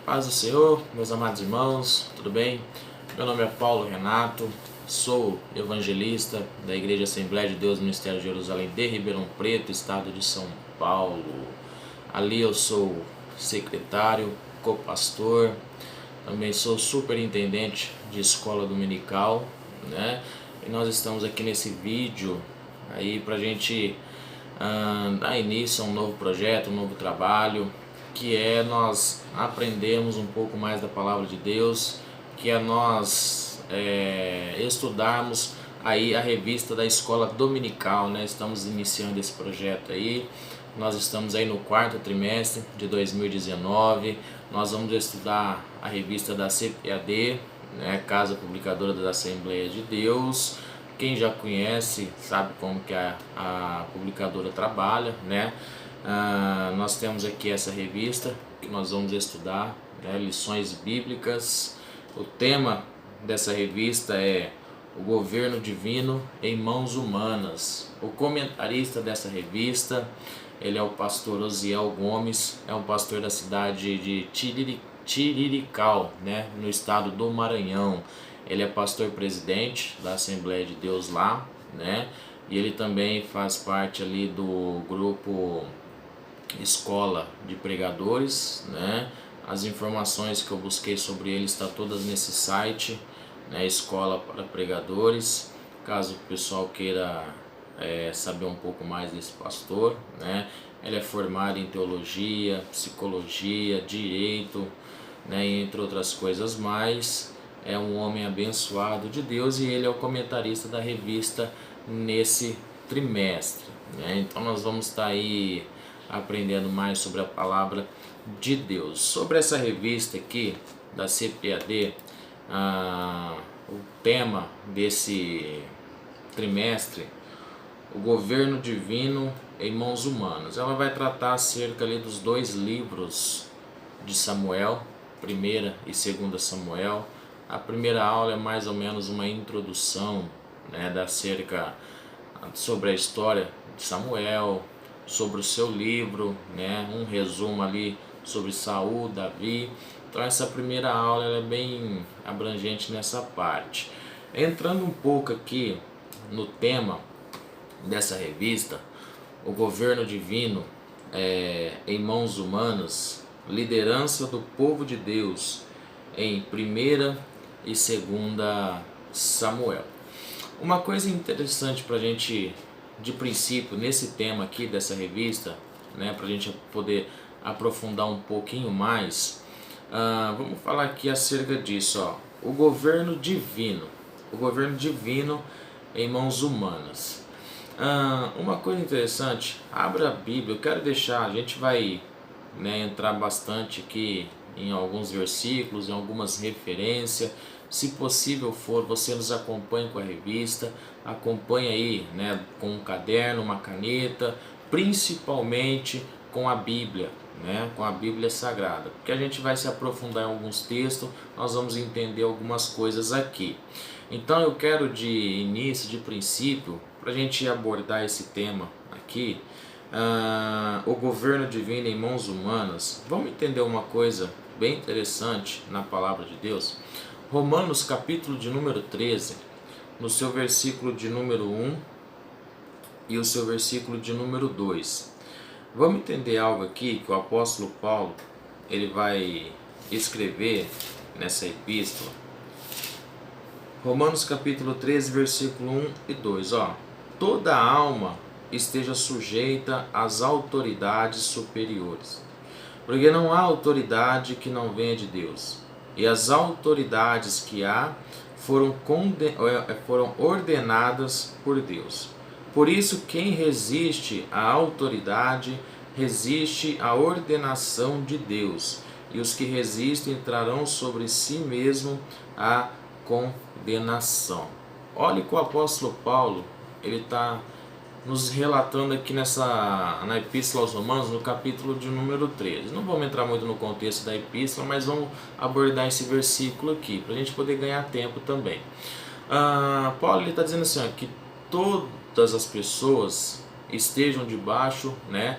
Paz do Senhor, meus amados irmãos, tudo bem? Meu nome é Paulo Renato, sou evangelista da Igreja Assembleia de Deus Ministério de Jerusalém de Ribeirão Preto, estado de São Paulo. Ali eu sou secretário, copastor, também sou superintendente de escola dominical, né? E nós estamos aqui nesse vídeo aí pra gente dar início a um novo projeto, um novo trabalho, que é nós aprendermos um pouco mais da palavra de Deus, que é nós estudarmos aí a revista da escola dominical, né? Estamos iniciando esse projeto aí, nós estamos aí no quarto trimestre de 2019, nós vamos estudar a revista da CPAD, né? Casa Publicadora da Assembleia de Deus. Quem já conhece sabe como que a publicadora trabalha, né? Nós temos aqui essa revista que nós vamos estudar, né? Lições bíblicas. O tema dessa revista é o governo divino em mãos humanas. O comentarista dessa revista, ele é o pastor Osiel Gomes, é um pastor da cidade de Tirirical, né? No estado do Maranhão. Ele é pastor presidente da Assembleia de Deus lá, né? E ele também faz parte ali do grupo Escola de Pregadores, né? As informações que eu busquei sobre ele estão todas nesse site, né? Escola para Pregadores. Caso o pessoal queira saber um pouco mais desse pastor, né? Ele é formado em teologia, psicologia, direito, né? Entre outras coisas mais. É um homem abençoado de Deus e ele é o comentarista da revista nesse trimestre, né? Então nós vamos estar aí aprendendo mais sobre a palavra de Deus. Sobre essa revista aqui da CPAD, o tema desse trimestre, o governo divino em mãos humanas. Ela vai tratar acerca ali dos dois livros de Samuel, 1ª e 2ª Samuel. A primeira aula é mais ou menos uma introdução, né, sobre a história de Samuel, sobre o seu livro, né, um resumo ali sobre Saul, Davi. Então essa primeira aula ela é bem abrangente nessa parte. Entrando um pouco aqui no tema dessa revista, o governo divino em mãos humanas, liderança do povo de Deus em 1ª e 2ª Samuel. Uma coisa interessante para a gente, de princípio, nesse tema aqui dessa revista, né, para a gente poder aprofundar um pouquinho mais, vamos falar aqui acerca disso, ó, o governo divino em mãos humanas. Uma coisa interessante, abra a Bíblia, eu quero deixar, a gente vai, né, entrar bastante aqui em alguns versículos, em algumas referências. Se possível for, você nos acompanhe com a revista, acompanhe aí, né, com um caderno, uma caneta, principalmente com a Bíblia, né, com a Bíblia Sagrada, porque a gente vai se aprofundar em alguns textos, nós vamos entender algumas coisas aqui. Então eu quero de início, de princípio, para a gente abordar esse tema aqui, o governo divino em mãos humanas, vamos entender uma coisa bem interessante na palavra de Deus. Romanos capítulo de número 13, no seu versículo de número 1 e o seu versículo de número 2. Vamos entender algo aqui que o apóstolo Paulo ele vai escrever nessa epístola. Romanos capítulo 13, versículo 1 e 2. Ó, toda alma esteja sujeita às autoridades superiores, porque não há autoridade que não venha de Deus, e as autoridades que há foram ordenadas por Deus. Por isso, quem resiste à autoridade, resiste à ordenação de Deus, e os que resistem trarão sobre si mesmo a condenação. Olha que o apóstolo Paulo ele está nos relatando aqui na Epístola aos Romanos, no capítulo de número 13. Não vamos entrar muito no contexto da epístola, mas vamos abordar esse versículo aqui, para a gente poder ganhar tempo também. Paulo está dizendo assim, ó, que todas as pessoas estejam debaixo, né,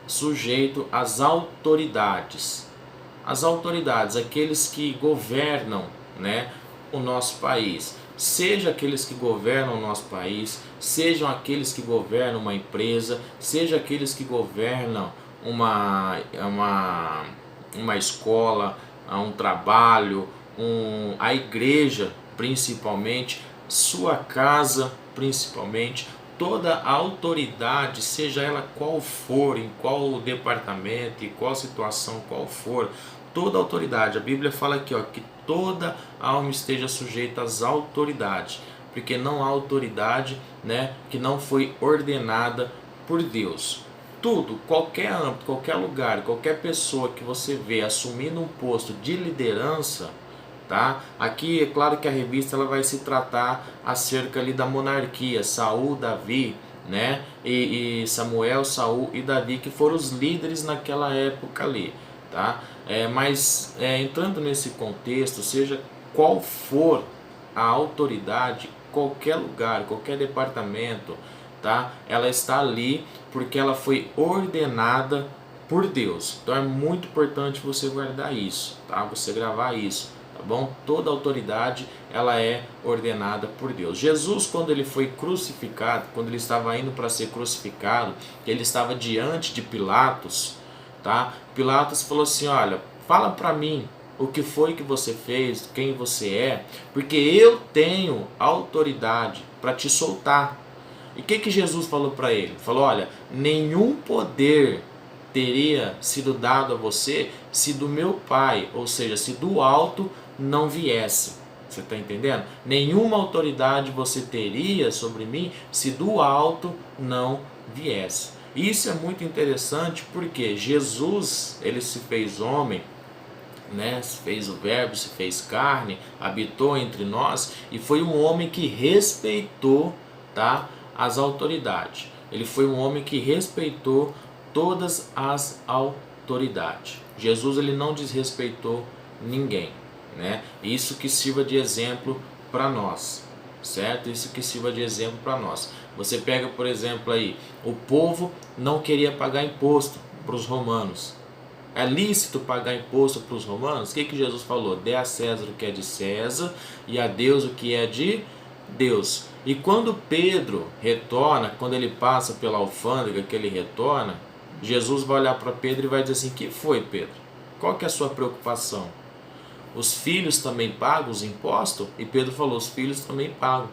sujeito às autoridades. as autoridades, aqueles que governam, né, o nosso país, seja aqueles que governam o nosso país, sejam aqueles que governam uma empresa, seja aqueles que governam uma escola, um trabalho, a igreja principalmente, sua casa principalmente, toda a autoridade, seja ela qual for, em qual departamento, em qual situação, qual for, toda autoridade, a Bíblia fala aqui, ó, que toda alma esteja sujeita às autoridades, porque não há autoridade, né, que não foi ordenada por Deus. Tudo, qualquer âmbito, qualquer lugar, qualquer pessoa que você vê assumindo um posto de liderança, tá? Aqui é claro que a revista ela vai se tratar acerca ali da monarquia, Saul, Davi, né? E Samuel, Saul e Davi, que foram os líderes naquela época ali, tá? Mas entrando nesse contexto, seja qual for a autoridade, qualquer lugar, qualquer departamento, tá? Ela está ali porque ela foi ordenada por Deus. Então é muito importante você guardar isso, tá? Você gravar isso, tá bom? Toda autoridade ela é ordenada por Deus. Jesus, quando ele foi crucificado, quando ele estava indo para ser crucificado, ele estava diante de Pilatos, tá? Pilatos falou assim: olha, fala para mim o que foi que você fez, quem você é, porque eu tenho autoridade para te soltar. E o que Jesus falou para ele? Falou: olha, nenhum poder teria sido dado a você se do meu Pai, ou seja, se do alto não viesse. Você está entendendo? Nenhuma autoridade você teria sobre mim se do alto não viesse. Isso é muito interessante porque Jesus, ele se fez homem, né? Se fez o verbo, se fez carne, habitou entre nós e foi um homem que respeitou, tá, as autoridades. Ele foi um homem que respeitou todas as autoridades. Jesus, ele não desrespeitou ninguém, né? Isso que sirva de exemplo para nós, certo? Isso que sirva de exemplo para nós. Você pega, por exemplo, aí, o povo não queria pagar imposto para os romanos. É lícito pagar imposto para os romanos? O que Jesus falou? Dê a César o que é de César e a Deus o que é de Deus. E quando Pedro retorna, quando ele passa pela alfândega que ele retorna, Jesus vai olhar para Pedro e vai dizer assim: que foi, Pedro? Qual que é a sua preocupação? Os filhos também pagam os impostos? E Pedro falou: os filhos também pagam.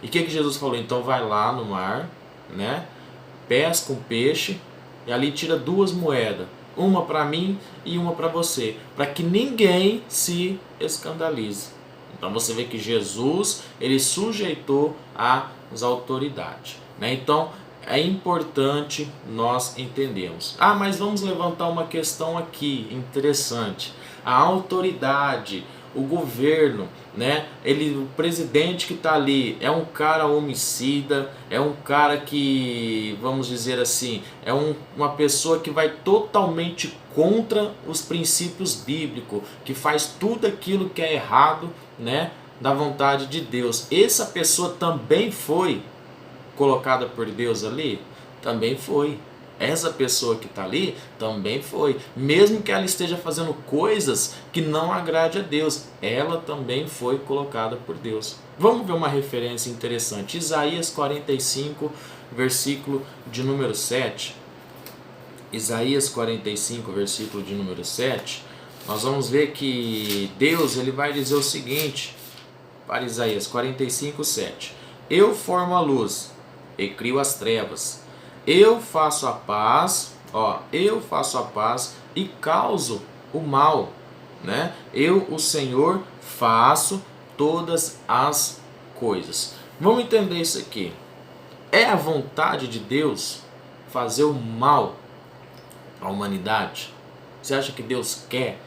E o que Jesus falou? Então vai lá no mar, né? Pesca um peixe e ali tira 2 moedas. Uma para mim e uma para você, para que ninguém se escandalize. Então você vê que Jesus, ele sujeitou às autoridades, né? Então é importante nós entendermos. Mas vamos levantar uma questão aqui interessante. A autoridade, o governo, né? O presidente que está ali é um cara homicida, é um cara que, vamos dizer assim, é uma pessoa que vai totalmente contra os princípios bíblicos, que faz tudo aquilo que é errado, né, da vontade de Deus. Essa pessoa também foi colocada por Deus ali? Também foi. Essa pessoa que está ali também foi. Mesmo que ela esteja fazendo coisas que não agrade a Deus, ela também foi colocada por Deus. Vamos ver uma referência interessante. Isaías 45, versículo de número 7. Isaías 45, versículo de número 7. Nós vamos ver que Deus, ele vai dizer o seguinte para Isaías 45, 7. Eu formo a luz e crio as trevas. Eu faço a paz, eu faço a paz e causo o mal, né? Eu, o Senhor, faço todas as coisas. Vamos entender isso aqui. É a vontade de Deus fazer o mal à humanidade? Você acha que Deus quer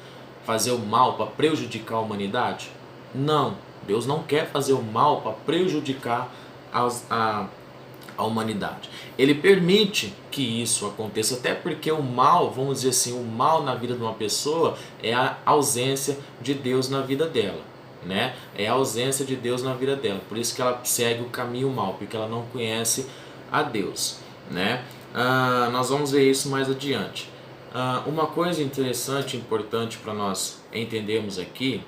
fazer o mal para prejudicar a humanidade? Não, Deus não quer fazer o mal para prejudicar a humanidade. Ele permite que isso aconteça, até porque o mal, vamos dizer assim, o mal na vida de uma pessoa é a ausência de Deus na vida dela, né? É a ausência de Deus na vida dela. Por isso que ela segue o caminho mal, porque ela não conhece a Deus, né? Nós vamos ver isso mais adiante. Uma coisa interessante, importante para nós entendermos aqui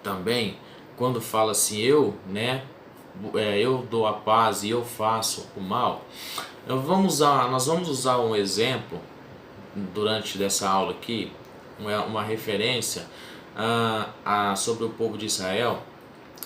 também, quando fala assim, eu dou a paz e eu faço o mal, nós vamos usar um exemplo durante dessa aula aqui, uma referência sobre o povo de Israel.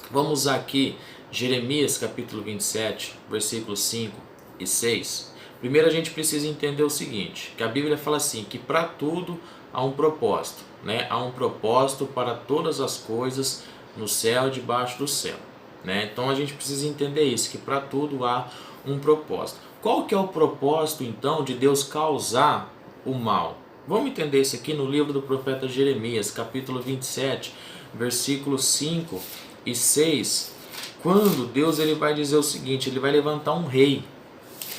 Vamos usar aqui Jeremias capítulo 27, versículos 5 e 6. Primeiro a gente precisa entender o seguinte, que a Bíblia fala assim, que para tudo há um propósito, né? Há um propósito para todas as coisas no céu e debaixo do céu, né? Então a gente precisa entender isso, que para tudo há um propósito. Qual que é o propósito então de Deus causar o mal? Vamos entender isso aqui no livro do profeta Jeremias, capítulo 27, versículos 5 e 6, quando Deus ele vai dizer o seguinte, ele vai levantar um rei.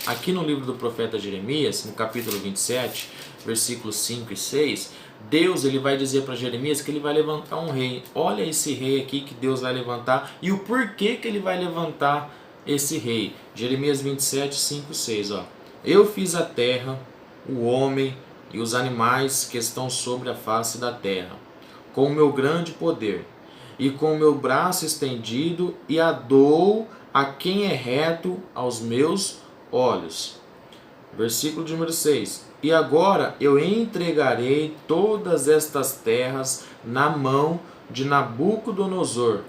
Aqui no livro do profeta Jeremias, no capítulo 27, versículos 5 e 6, Deus ele vai dizer para Jeremias que ele vai levantar um rei. Olha esse rei aqui que Deus vai levantar e o porquê que ele vai levantar esse rei. Jeremias 27, 5 e 6. Eu fiz a terra, o homem e os animais que estão sobre a face da terra, com o meu grande poder e com o meu braço estendido, e a dou a quem é reto aos meus olhos. Versículo de número 6. E agora eu entregarei todas estas terras na mão de Nabucodonosor,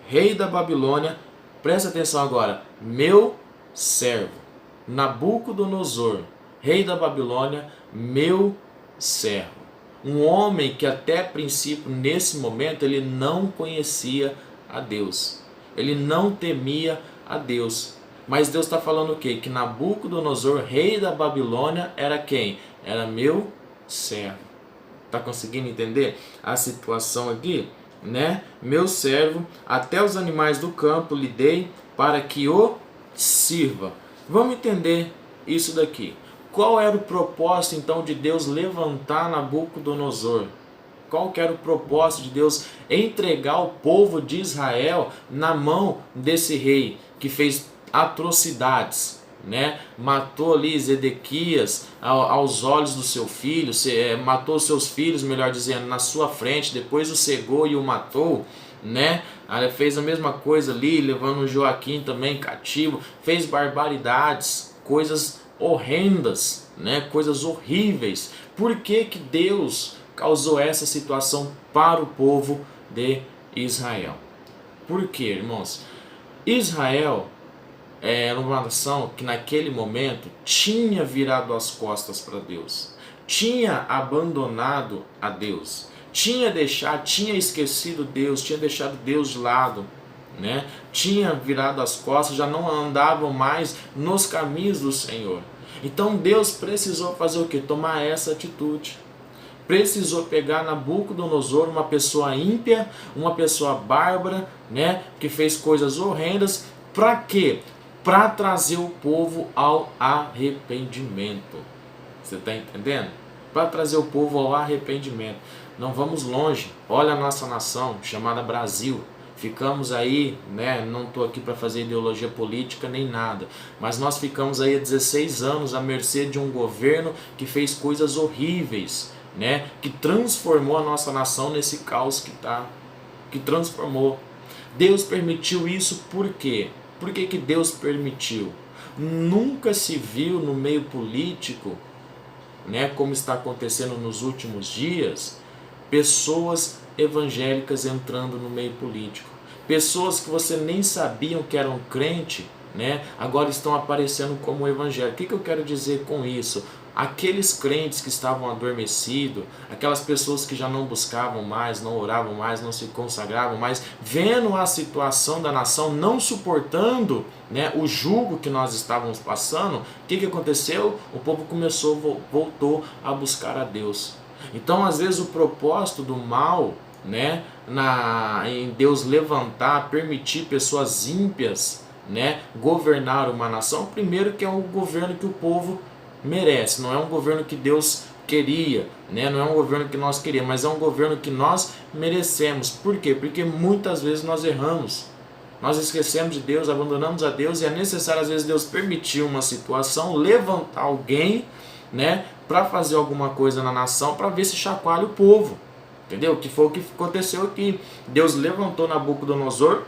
rei da Babilônia. Presta atenção agora, meu servo. Nabucodonosor, rei da Babilônia, meu servo. Um homem que até princípio, nesse momento, ele não conhecia a Deus. Ele não temia a Deus. Mas Deus está falando o quê? Que Nabucodonosor, rei da Babilônia, era quem? Era meu servo. Está conseguindo entender a situação aqui? Né? Meu servo, até os animais do campo lhe dei para que o sirva. Vamos entender isso daqui. Qual era o propósito então de Deus levantar Nabucodonosor? Qual que era o propósito de Deus entregar o povo de Israel na mão desse rei que fez atrocidades, né? Matou ali Zedequias aos olhos do seu filho, matou seus filhos, melhor dizendo, na sua frente, depois o cegou e o matou, né? Ele fez a mesma coisa ali, levando o Joaquim também cativo, fez barbaridades, coisas horrendas, né? Coisas horríveis. Por que que Deus causou essa situação para o povo de Israel? Por quê, irmãos? Israel era uma nação que naquele momento tinha virado as costas para Deus, tinha abandonado a Deus, tinha esquecido Deus, tinha deixado Deus de lado, né? Tinha virado as costas, já não andavam mais nos caminhos do Senhor. Então Deus precisou fazer o que? Tomar essa atitude. Precisou pegar Nabucodonosor, uma pessoa ímpia, uma pessoa bárbara, né? Que fez coisas horrendas. Para quê? Para trazer o povo ao arrependimento. Você está entendendo? Para trazer o povo ao arrependimento. Não vamos longe. Olha a nossa nação, chamada Brasil. Ficamos aí, né? Não estou aqui para fazer ideologia política nem nada, mas nós ficamos aí há 16 anos à mercê de um governo que fez coisas horríveis, né? Que transformou a nossa nação nesse caos que transformou. Deus permitiu isso por quê? Por que que Deus permitiu? Nunca se viu no meio político, né, como está acontecendo nos últimos dias, pessoas evangélicas entrando no meio político. Pessoas que você nem sabiam que eram crente, né, agora estão aparecendo como evangélicos. O que eu quero dizer com isso? Aqueles crentes que estavam adormecidos, aquelas pessoas que já não buscavam mais, não oravam mais, não se consagravam mais, vendo a situação da nação, não suportando, né, o jugo que nós estávamos passando, o que aconteceu? O povo voltou a buscar a Deus. Então, às vezes, o propósito do mal, né, em Deus levantar, permitir pessoas ímpias, né, governar uma nação, primeiro que é um governo que o povo merece, não é um governo que Deus queria, né? Não é um governo que nós queríamos, mas é um governo que nós merecemos. Por quê? Porque muitas vezes nós erramos, nós esquecemos de Deus, abandonamos a Deus, e é necessário às vezes Deus permitir uma situação, levantar alguém, né, para fazer alguma coisa na nação, para ver se chacoalha o povo. Entendeu? Que foi o que aconteceu aqui. Deus levantou Nabucodonosor,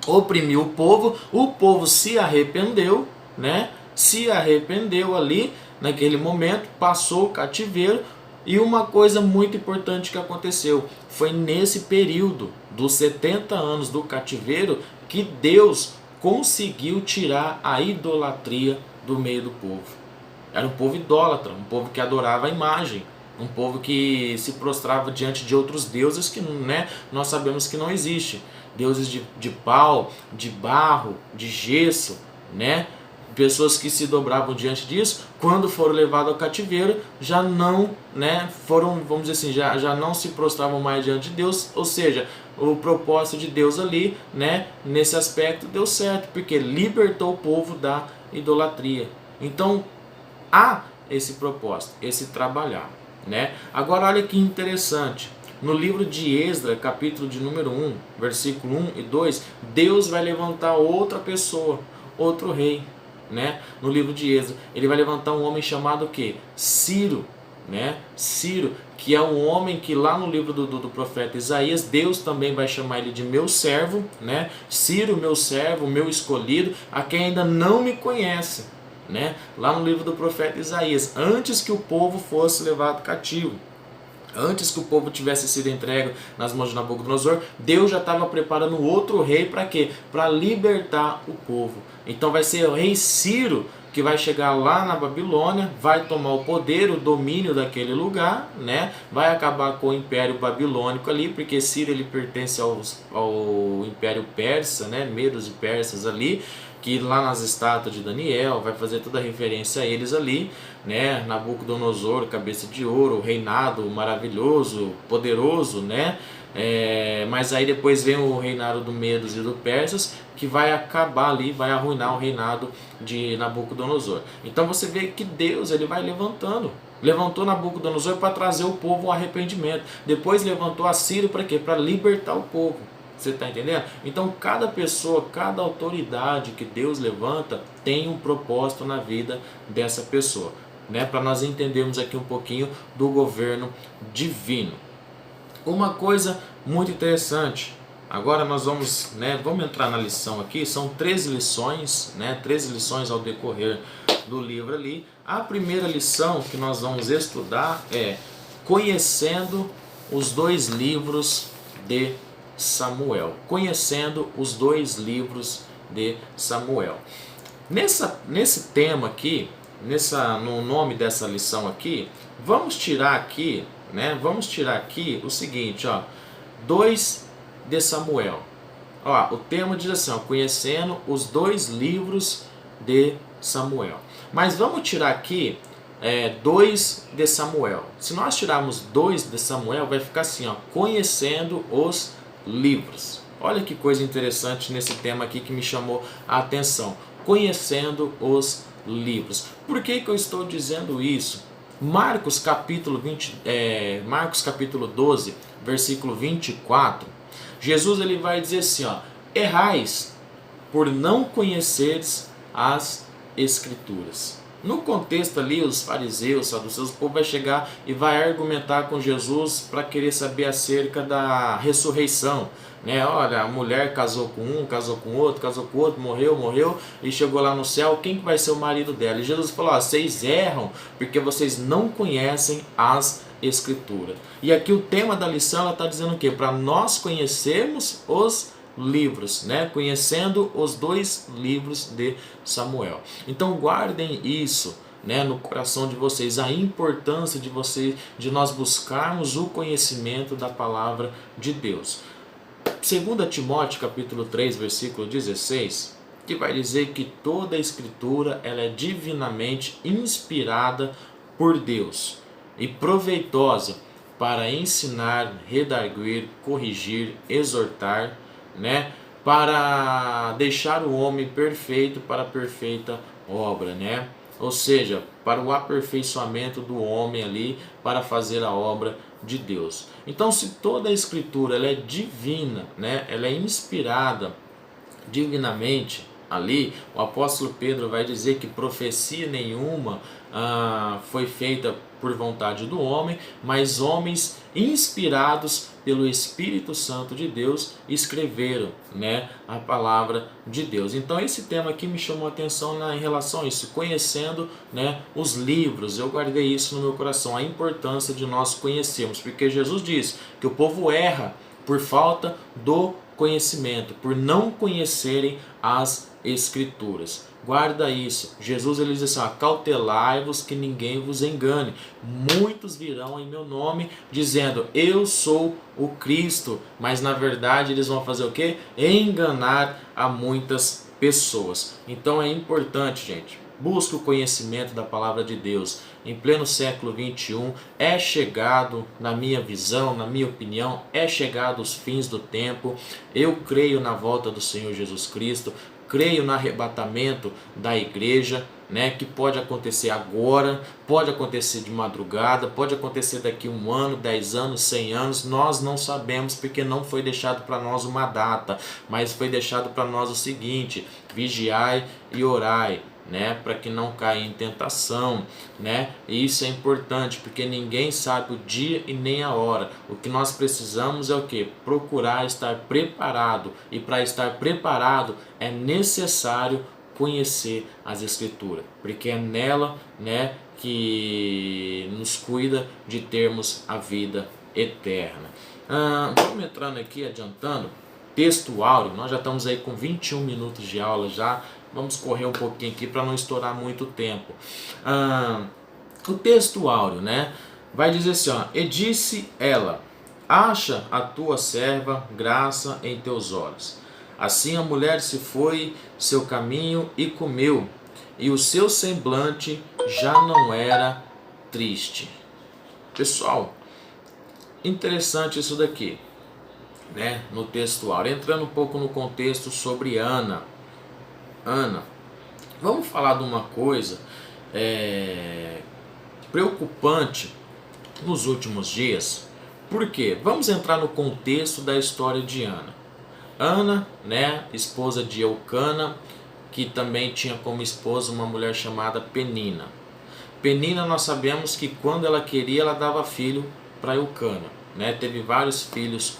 oprimiu o povo se arrependeu, né? Se arrependeu ali, naquele momento, passou o cativeiro. E uma coisa muito importante que aconteceu, foi nesse período dos 70 anos do cativeiro que Deus conseguiu tirar a idolatria do meio do povo. Era um povo idólatra, um povo que adorava a imagem, um povo que se prostrava diante de outros deuses que, né, nós sabemos que não existe. Deuses de pau, de barro, de gesso, né? Pessoas que se dobravam diante disso, quando foram levados ao cativeiro, já não, né, foram, vamos dizer assim, já não se prostravam mais diante de Deus, ou seja, o propósito de Deus ali, né, nesse aspecto deu certo, porque libertou o povo da idolatria. Então, há esse propósito, esse trabalhar, né? Agora olha que interessante, no livro de Esdras, capítulo de número 1, versículo 1 e 2, Deus vai levantar outra pessoa, outro rei, né? No livro de Esdras, ele vai levantar um homem chamado o quê? Ciro, né? Ciro, que é um homem que lá no livro do profeta Isaías, Deus também vai chamar ele de meu servo, né? Ciro, meu servo, meu escolhido, a quem ainda não me conhece, né? Lá no livro do profeta Isaías, antes que o povo fosse levado cativo, antes que o povo tivesse sido entregue nas mãos de Nabucodonosor, Deus já estava preparando outro rei para quê? Para libertar o povo. Então vai ser o rei Ciro que vai chegar lá na Babilônia, vai tomar o poder, o domínio daquele lugar, né? Vai acabar com o Império Babilônico ali, porque Ciro ele pertence ao Império Persa, né? Medos e persas ali, que lá nas estátuas de Daniel vai fazer toda a referência a eles ali, né? Nabucodonosor, cabeça de ouro, reinado maravilhoso, poderoso, né? Mas aí depois vem o reinado do Medos e do Persas, que vai acabar ali, vai arruinar o reinado de Nabucodonosor. Então você vê que Deus ele vai levantando. Levantou Nabucodonosor para trazer o povo ao arrependimento. Depois levantou a Ciro para quê? Para libertar o povo. Você está entendendo? Então cada pessoa, cada autoridade que Deus levanta tem um propósito na vida dessa pessoa, né? Para nós entendermos aqui um pouquinho do governo divino. Uma coisa muito interessante, agora nós vamos, né, vamos entrar na lição aqui, são 3 lições, né, 3 lições ao decorrer do livro ali. A primeira lição que nós vamos estudar é conhecendo os 2 livros de Samuel. Conhecendo os 2 livros de Samuel. Nesse tema aqui, no nome dessa lição aqui, vamos tirar aqui, né? Vamos tirar aqui o seguinte, ó, 2 de Samuel. Ó, o tema diz assim, ó, conhecendo os 2 livros de Samuel. Mas vamos tirar aqui 2 de Samuel. Se nós tirarmos 2 de Samuel, vai ficar assim, ó, conhecendo os livros. Olha que coisa interessante nesse tema aqui que me chamou a atenção. Conhecendo os livros. Por que eu estou dizendo isso? Marcos capítulo 12, versículo 24, Jesus ele vai dizer assim, ó, errais por não conheceres as Escrituras. No contexto ali, os fariseus, saduceus, o povo vai chegar e vai argumentar com Jesus para querer saber acerca da ressurreição. Né? Olha, a mulher casou com um, casou com outro, morreu e chegou lá no céu, quem que vai ser o marido dela? E Jesus falou, ó, vocês erram porque vocês não conhecem as Escrituras. E aqui o tema da lição, ela está dizendo o quê? Para nós conhecermos os livros, né? Conhecendo os 2 livros de Samuel. Então guardem isso, né, no coração de vocês, a importância de nós buscarmos o conhecimento da palavra de Deus. 2 Timóteo capítulo 3, versículo 16, que vai dizer que toda a escritura ela é divinamente inspirada por Deus e proveitosa para ensinar, redarguir, corrigir, exortar, né, para deixar o homem perfeito para a perfeita obra, né? Ou seja, para o aperfeiçoamento do homem ali, para fazer a obra de Deus. Então, se toda a escritura ela é divina, né, ela é inspirada divinamente, ali, o apóstolo Pedro vai dizer que profecia nenhuma foi feita por vontade do homem, mas homens inspirados pelo Espírito Santo de Deus escreveram, né, a palavra de Deus. Então esse tema aqui me chamou a atenção em relação a isso, conhecendo, né, os livros. Eu guardei isso no meu coração, a importância de nós conhecermos, porque Jesus diz que o povo erra por falta do conhecimento, por não conhecerem as Escrituras. Guarda isso. Jesus ele diz assim: acautelai-vos que ninguém vos engane. Muitos virão em meu nome dizendo: eu sou o Cristo, mas na verdade eles vão fazer o quê? Enganar a muitas pessoas. Então é importante, gente, busque o conhecimento da palavra de Deus. Em pleno século 21, é chegado, na minha visão, na minha opinião, é chegado os fins do tempo. Eu creio na volta do Senhor Jesus Cristo, creio no arrebatamento da igreja, né, que pode acontecer agora, pode acontecer de madrugada, pode acontecer daqui 1 ano, 10 anos, 100 anos, nós não sabemos, porque não foi deixado para nós uma data, mas foi deixado para nós o seguinte: vigiai e orai, né, para que não caia em tentação, né? E isso é importante, porque ninguém sabe o dia e nem a hora. O que nós precisamos é o que? Procurar estar preparado, e para estar preparado é necessário conhecer as Escrituras, porque é nela, né, que nos cuida de termos a vida eterna. Vamos entrando aqui, adiantando, texto áureo. Nós já estamos aí com 21 minutos de aula já. Vamos correr um pouquinho aqui para não estourar muito tempo. O texto áureo, né, vai dizer assim, ó: e disse ela: acha a tua serva graça em teus olhos. Assim a mulher se foi seu caminho e comeu, e o seu semblante já não era triste. Pessoal, interessante isso daqui, né, no texto áureo. Entrando um pouco no contexto sobre Ana, vamos falar de uma coisa preocupante nos últimos dias. Por quê? Vamos entrar no contexto da história de Ana, né, esposa de Eucana, que também tinha como esposa uma mulher chamada Penina. Penina, nós sabemos que quando ela queria, ela dava filho para Eucana, né? Teve vários filhos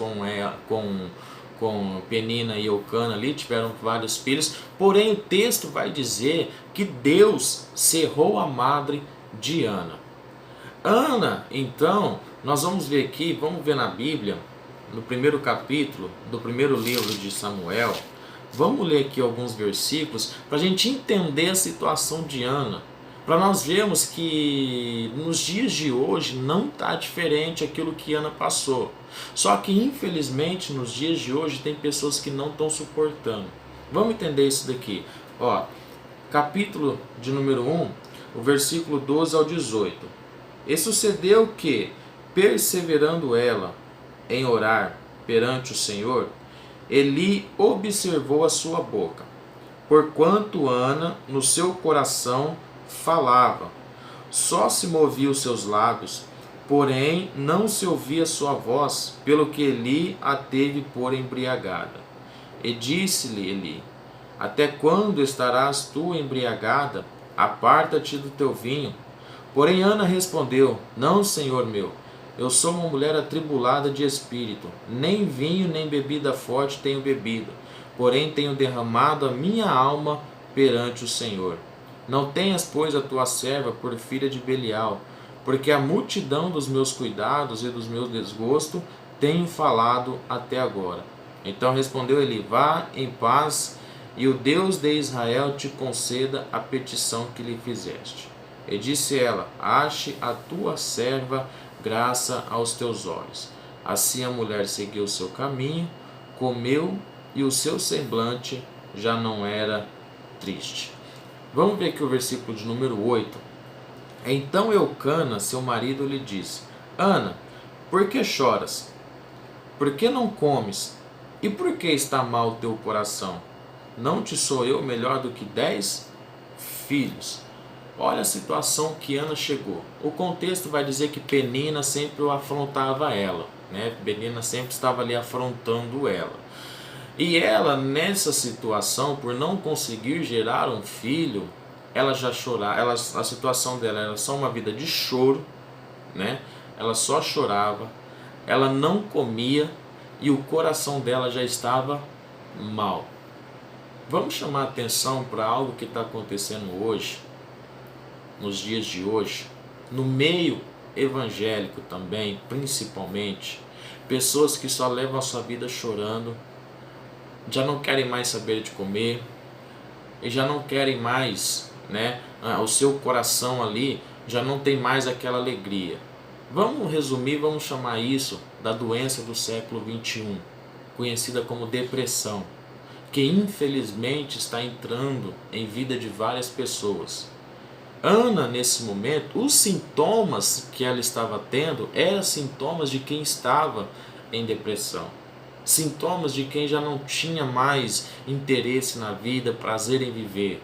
com Penina e Eucana ali, tiveram vários filhos. Porém o texto vai dizer que Deus cerrou a madre de Ana. Então, nós vamos ver aqui, vamos ver na Bíblia, no primeiro capítulo do primeiro livro de Samuel. Vamos ler aqui alguns versículos para a gente entender a situação de Ana, para nós vermos que nos dias de hoje não está diferente aquilo que Ana passou. Só que infelizmente nos dias de hoje tem pessoas que não estão suportando. Vamos entender isso daqui. Ó, capítulo de número 1, o versículo 12 ao 18. E sucedeu que, perseverando ela em orar perante o Senhor, Eli observou a sua boca, porquanto Ana no seu coração falava, só se movia os seus lábios, porém não se ouvia sua voz, pelo que Eli a teve por embriagada. E disse-lhe Eli: até quando estarás tu embriagada? Aparta-te do teu vinho. Porém Ana respondeu: não, Senhor meu, eu sou uma mulher atribulada de espírito, nem vinho nem bebida forte tenho bebido, porém tenho derramado a minha alma perante o Senhor. Não tenhas, pois, a tua serva por filha de Belial, porque a multidão dos meus cuidados e dos meus desgostos tenho falado até agora. Então respondeu Eli: vá em paz, e o Deus de Israel te conceda a petição que lhe fizeste. E disse ela: ache a tua serva graça aos teus olhos. Assim a mulher seguiu o seu caminho, comeu, e o seu semblante já não era triste. Vamos ver aqui o versículo de número 8. Então Eucana, seu marido, lhe disse: Ana, por que choras? Por que não comes? E por que está mal o teu coração? Não te sou eu melhor do que 10 filhos? Olha a situação que Ana chegou. O contexto vai dizer que Penina sempre afrontava ela, né? Penina sempre estava ali afrontando ela. E ela, nessa situação, por não conseguir gerar um filho, ela já chorava, a situação dela era só uma vida de choro, né? Ela só chorava, ela não comia e o coração dela já estava mal. Vamos chamar atenção para algo que está acontecendo hoje, nos dias de hoje, no meio evangélico também, principalmente, pessoas que só levam a sua vida chorando, já não querem mais saber de comer, e já não querem mais, né? O seu coração ali já não tem mais aquela alegria. Vamos resumir, vamos chamar isso da doença do século 21, conhecida como depressão, que infelizmente está entrando em vida de várias pessoas. Ana, nesse momento, os sintomas que ela estava tendo eram sintomas de quem estava em depressão. Sintomas de quem já não tinha mais interesse na vida, prazer em viver.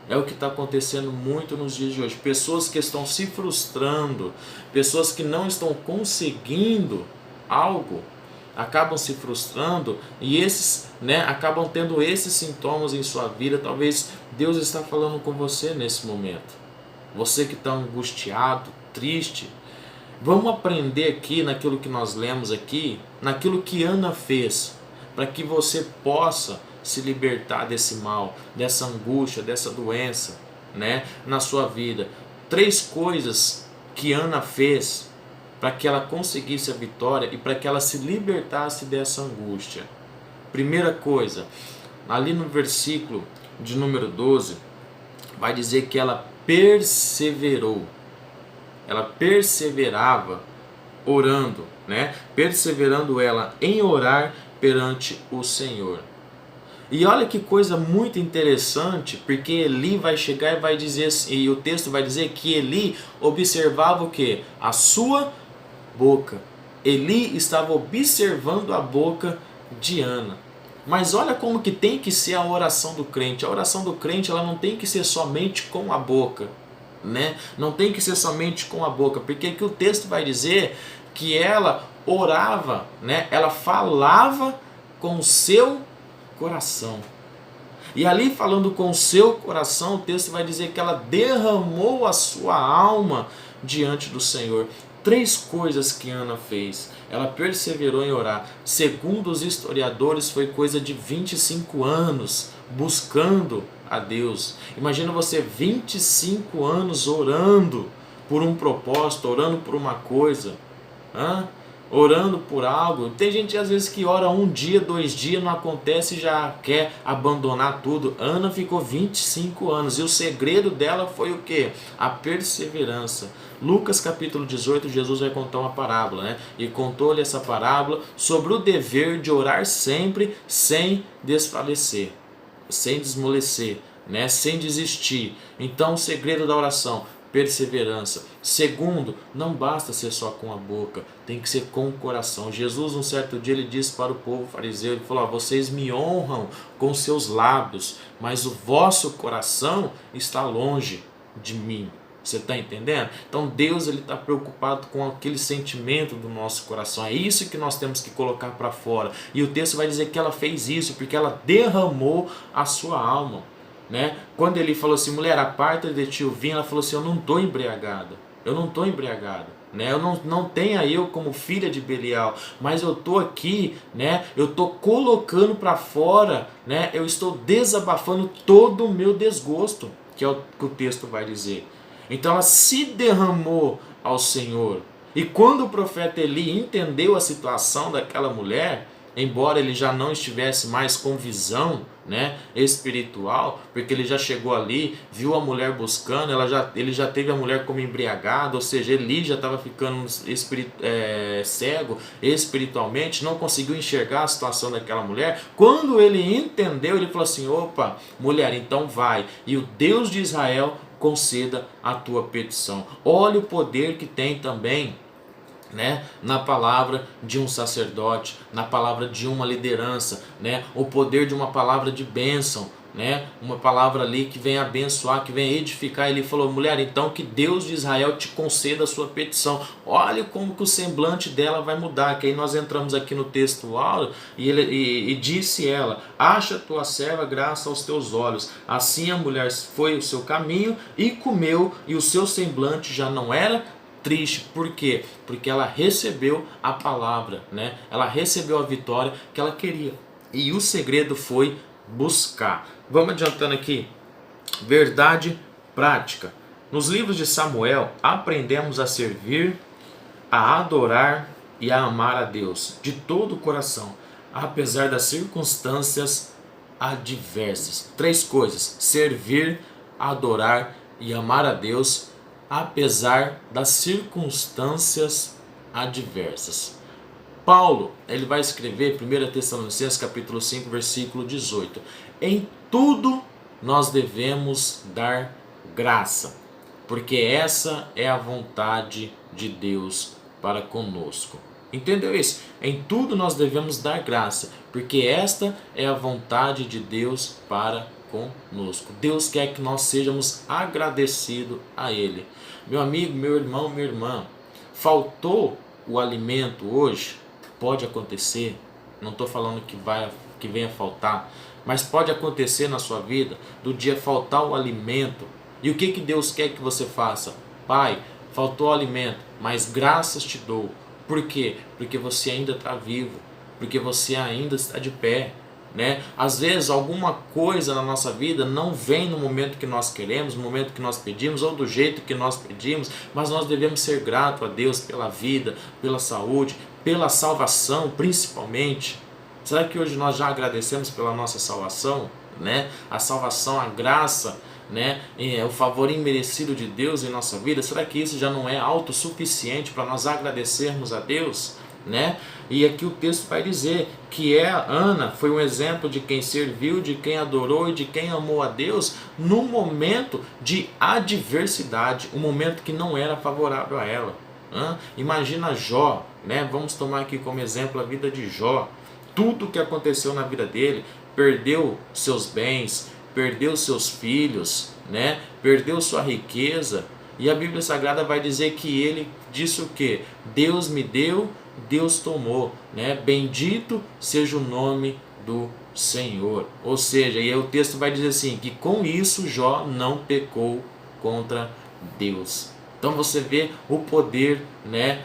É o que está acontecendo muito nos dias de hoje. Pessoas que estão se frustrando, pessoas que não estão conseguindo algo, acabam se frustrando e esses, né, acabam tendo esses sintomas em sua vida. Talvez Deus está falando com você nesse momento. Você que está angustiado, triste. Vamos aprender aqui naquilo que nós lemos aqui, naquilo que Ana fez, para que você possa se libertar desse mal, dessa angústia, dessa doença, né, na sua vida. 3 coisas que Ana fez para que ela conseguisse a vitória e para que ela se libertasse dessa angústia. Primeira coisa, ali no versículo de número 12, vai dizer que ela perseverou. Ela perseverava orando, né? Perseverando ela em orar perante o Senhor. E olha que coisa muito interessante, porque Eli vai chegar e vai dizer, e o texto vai dizer que Eli observava o quê? A sua boca. Eli estava observando a boca de Ana. Mas olha como que tem que ser a oração do crente. A oração do crente, ela não tem que ser somente com a boca, né? Não tem que ser somente com a boca, porque aqui o texto vai dizer que ela orava, né? Ela falava com o seu coração. E ali falando com o seu coração, o texto vai dizer que ela derramou a sua alma diante do Senhor. 3 coisas que Ana fez. Ela perseverou em orar. Segundo os historiadores, foi coisa de 25 anos buscando a Deus. Imagina você 25 anos orando por um propósito, orando por uma coisa, orando por algo. Tem gente às vezes que ora 1 dia, 2 dias, não acontece e já quer abandonar tudo. Ana ficou 25 anos e o segredo dela foi o quê? A perseverança. Lucas capítulo 18, Jesus vai contar uma parábola, né? E contou-lhe essa parábola sobre o dever de orar sempre sem desfalecer, sem desmolecer, né? Sem desistir. Então o segredo da oração, perseverança. Segundo, não basta ser só com a boca, tem que ser com o coração. Jesus, um certo dia, ele disse para o povo fariseu, ele falou: vocês me honram com seus lábios, mas o vosso coração está longe de mim. Você está entendendo? Então Deus está preocupado com aquele sentimento do nosso coração. É isso que nós temos que colocar para fora. E o texto vai dizer que ela fez isso porque ela derramou a sua alma, né? Quando ele falou assim: mulher, aparta de ti o vinho, ela falou assim: eu não estou embriagada. Eu não estou embriagada. Né? Eu não tenha eu como filha de Belial, mas eu estou aqui, né? Eu estou colocando para fora, né? Eu estou desabafando todo o meu desgosto, que é o que o texto vai dizer. Então ela se derramou ao Senhor. E quando o profeta Eli entendeu a situação daquela mulher, embora ele já não estivesse mais com visão, né, espiritual, porque ele já chegou ali, viu a mulher buscando, ele já teve a mulher como embriagada, ou seja, Eli já estava ficando cego espiritualmente, não conseguiu enxergar a situação daquela mulher. Quando ele entendeu, ele falou assim: opa, mulher, então vai, e o Deus de Israel conceda a tua petição. Olha o poder que tem também, né, na palavra de um sacerdote, na palavra de uma liderança, né, o poder de uma palavra de bênção, né? Uma palavra ali que vem abençoar, que vem edificar. Ele falou: mulher, então que Deus de Israel te conceda a sua petição. Olha como que o semblante dela vai mudar. Que aí nós entramos aqui no texto e disse ela: acha tua serva graça aos teus olhos. Assim a mulher foi o seu caminho e comeu, e o seu semblante já não era triste. Por quê? Porque ela recebeu a palavra, né? Ela recebeu a vitória que ela queria. E o segredo foi buscar. Vamos adiantando aqui. Verdade prática. Nos livros de Samuel, aprendemos a servir, a adorar e a amar a Deus de todo o coração, apesar das circunstâncias adversas. 3 coisas: servir, adorar e amar a Deus, apesar das circunstâncias adversas. Paulo, ele vai escrever 1 Tessalonicenses capítulo 5, versículo 18. Em tudo nós devemos dar graça, porque essa é a vontade de Deus para conosco. Entendeu isso? Em tudo nós devemos dar graça, porque esta é a vontade de Deus para conosco. Deus quer que nós sejamos agradecidos a Ele. Meu amigo, meu irmão, minha irmã, faltou o alimento hoje? Pode acontecer, não estou falando que venha faltar, mas pode acontecer na sua vida do dia faltar o alimento. E o que Deus quer que você faça? Pai, faltou o alimento, mas graças te dou. Por quê? Porque você ainda está vivo, porque você ainda está de pé, né? Às vezes alguma coisa na nossa vida não vem no momento que nós queremos, no momento que nós pedimos ou do jeito que nós pedimos, mas nós devemos ser gratos a Deus pela vida, pela saúde, pela salvação principalmente. Será que hoje nós já agradecemos pela nossa salvação, né? A salvação, a graça, né? O favor imerecido de Deus em nossa vida. Será que isso já não é autossuficiente para nós agradecermos a Deus, né? E aqui o texto vai dizer que Ana foi um exemplo de quem serviu, de quem adorou e de quem amou a Deus no momento de adversidade, um momento que não era favorável a ela. Imagina Jó, né? Vamos tomar aqui como exemplo a vida de Jó. Tudo o que aconteceu na vida dele: perdeu seus bens, perdeu seus filhos, né? Perdeu sua riqueza. E a Bíblia Sagrada vai dizer que ele disse o quê? Deus me deu, Deus tomou, né? Bendito seja o nome do Senhor. Ou seja, e aí o texto vai dizer assim, que com isso Jó não pecou contra Deus. Então você vê o poder, né,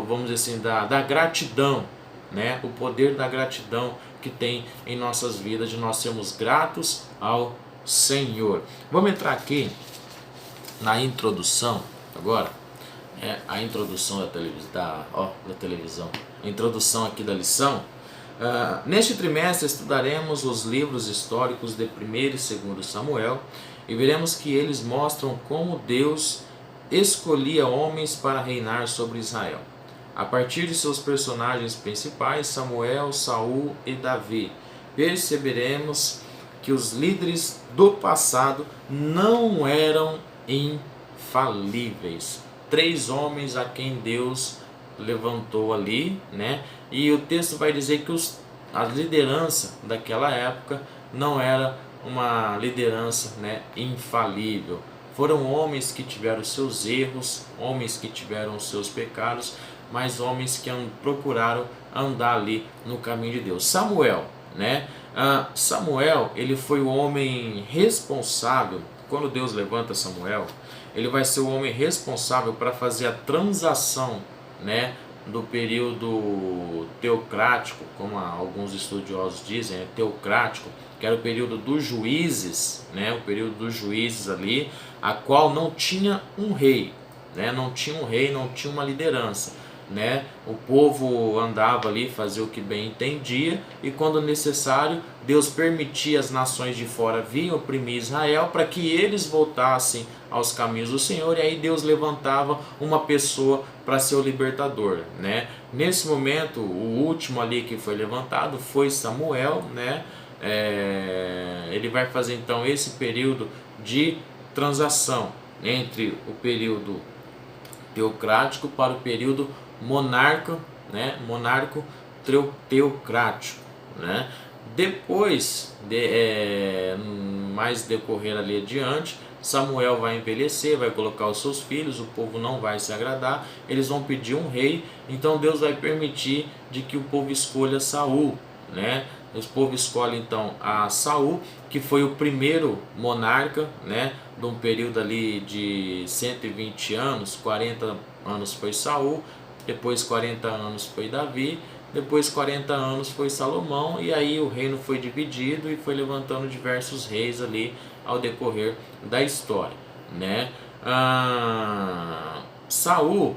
vamos dizer assim, da gratidão, né? O poder da gratidão que tem em nossas vidas, de nós sermos gratos ao Senhor. Vamos entrar aqui na introdução agora, a introdução da televisão, a introdução aqui da lição. Neste trimestre estudaremos os livros históricos de 1º e 2º Samuel e veremos que eles mostram como Deus escolhia homens para reinar sobre Israel. A partir de seus personagens principais, Samuel, Saul e Davi, perceberemos que os líderes do passado não eram infalíveis. 3 homens a quem Deus levantou ali, né? E o texto vai dizer que a liderança daquela época não era uma liderança, né, infalível. Foram homens que tiveram seus erros, homens que tiveram seus pecados, mas homens que procuraram andar ali no caminho de Deus. Samuel, né? Samuel, ele foi o homem responsável. Quando Deus levanta Samuel, ele vai ser o homem responsável para fazer a transação, né, do período teocrático, como alguns estudiosos dizem, teocrático, que era o período dos juízes, né, o período dos juízes ali, a qual não tinha um rei, né, não tinha um rei, não tinha uma liderança, né? O povo andava ali, fazia o que bem entendia, e quando necessário, Deus permitia as nações de fora virem oprimir Israel para que eles voltassem aos caminhos do Senhor, e aí Deus levantava uma pessoa para ser o libertador, né? Nesse momento, o último ali que foi levantado foi Samuel, né? Ele vai fazer então esse período de transação entre o período teocrático para o período monarco, né? Monarco teocrático, né? Depois, mais decorrer ali adiante, Samuel vai envelhecer, vai colocar os seus filhos, o povo não vai se agradar, eles vão pedir um rei, então Deus vai permitir de que o povo escolha Saul, né? O povo escolhe então a Saul, que foi o primeiro monarca, né, de um período ali de 120 anos, 40 anos foi Saul, depois 40 anos foi Davi, depois 40 anos foi Salomão, e aí o reino foi dividido e foi levantando diversos reis ali ao decorrer da história, né? Saul,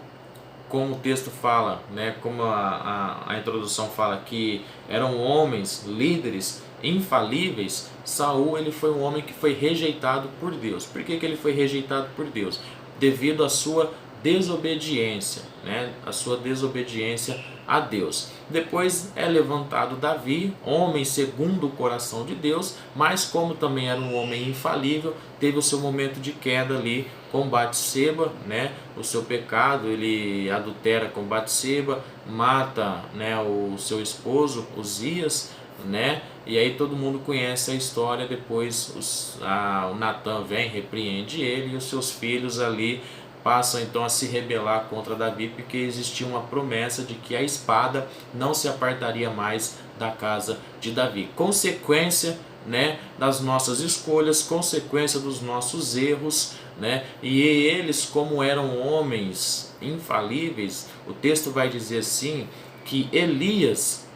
como o texto fala, né, como a introdução fala que eram homens, líderes infalíveis, Saul ele foi um homem que foi rejeitado por Deus. Por que ele foi rejeitado por Deus? Devido à sua desobediência, né, a sua desobediência a Deus. Depois é levantado Davi, homem segundo o coração de Deus, mas como também era um homem infalível, teve o seu momento de queda ali com Batseba, né? O seu pecado, ele adultera com Batseba, mata, né, o seu esposo Uzias, né? E aí todo mundo conhece a história. Depois o Natan vem, repreende ele, e os seus filhos ali passam então a se rebelar contra Davi, porque existia uma promessa de que a espada não se apartaria mais da casa de Davi. Consequência, né, das nossas escolhas, consequência dos nossos erros, né? E eles, como eram homens infalíveis, o texto vai dizer assim que Elias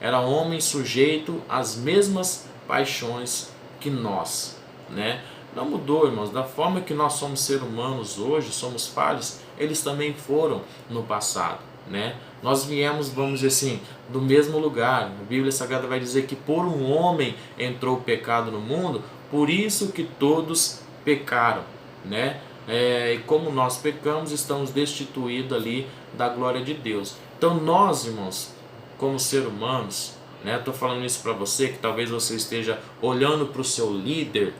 era homem sujeito às mesmas paixões que nós, né? Não mudou, irmãos. Da forma que nós somos seres humanos hoje, somos falhos, eles também foram no passado, né? Nós viemos, vamos dizer assim, do mesmo lugar. A Bíblia Sagrada vai dizer que por um homem entrou o pecado no mundo, por isso que todos pecaram, né? E como nós pecamos, estamos destituídos ali da glória de Deus. Então nós, irmãos, como seres humanos, né? Estou falando isso para você, que talvez você esteja olhando para o seu líder,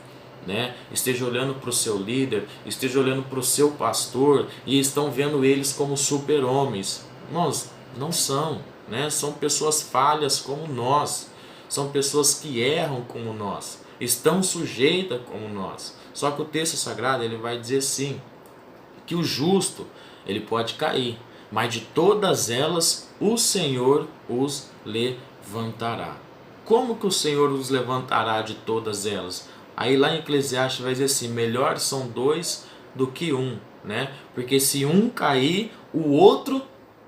né? Esteja olhando para o seu líder, esteja olhando para o seu pastor e estão vendo eles como super-homens. Irmãos, não são, né? São pessoas falhas como nós, são pessoas que erram como nós, estão sujeitas como nós. Só que o texto sagrado ele vai dizer sim, que o justo ele pode cair, mas de todas elas o Senhor os levantará. Como que o Senhor os levantará de todas elas? Aí lá em Eclesiastes vai dizer assim, melhor são dois do que um, né? Porque se um cair, o outro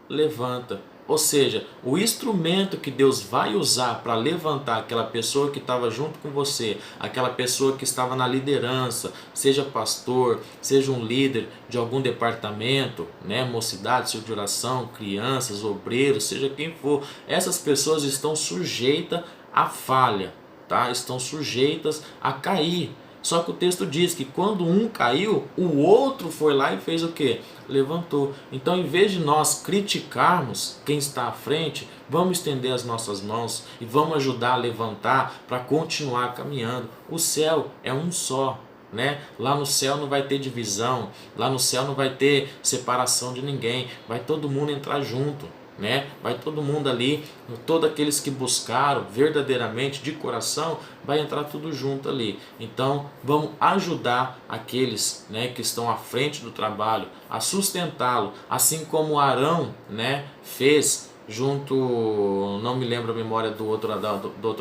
levanta. Ou seja, o instrumento que Deus vai usar para levantar aquela pessoa que estava junto com você, aquela pessoa que estava na liderança, seja pastor, seja um líder de algum departamento, né? Mocidade, centro de oração, crianças, obreiros, seja quem for, essas pessoas estão sujeitas à falha. Tá? Estão sujeitas a cair. Só que o texto diz que quando um caiu, o outro foi lá e fez o que? Levantou. Então, em vez de nós criticarmos quem está à frente, vamos estender as nossas mãos e vamos ajudar a levantar para continuar caminhando. O céu é um só. Né? Lá no céu não vai ter divisão, lá no céu não vai ter separação de ninguém, vai todo mundo entrar junto. Né? Vai todo mundo ali, todos aqueles que buscaram verdadeiramente de coração, vai entrar tudo junto ali. Então vamos ajudar aqueles, né, que estão à frente do trabalho a sustentá-lo, assim como Arão, né, fez junto, não me lembro a memória do outro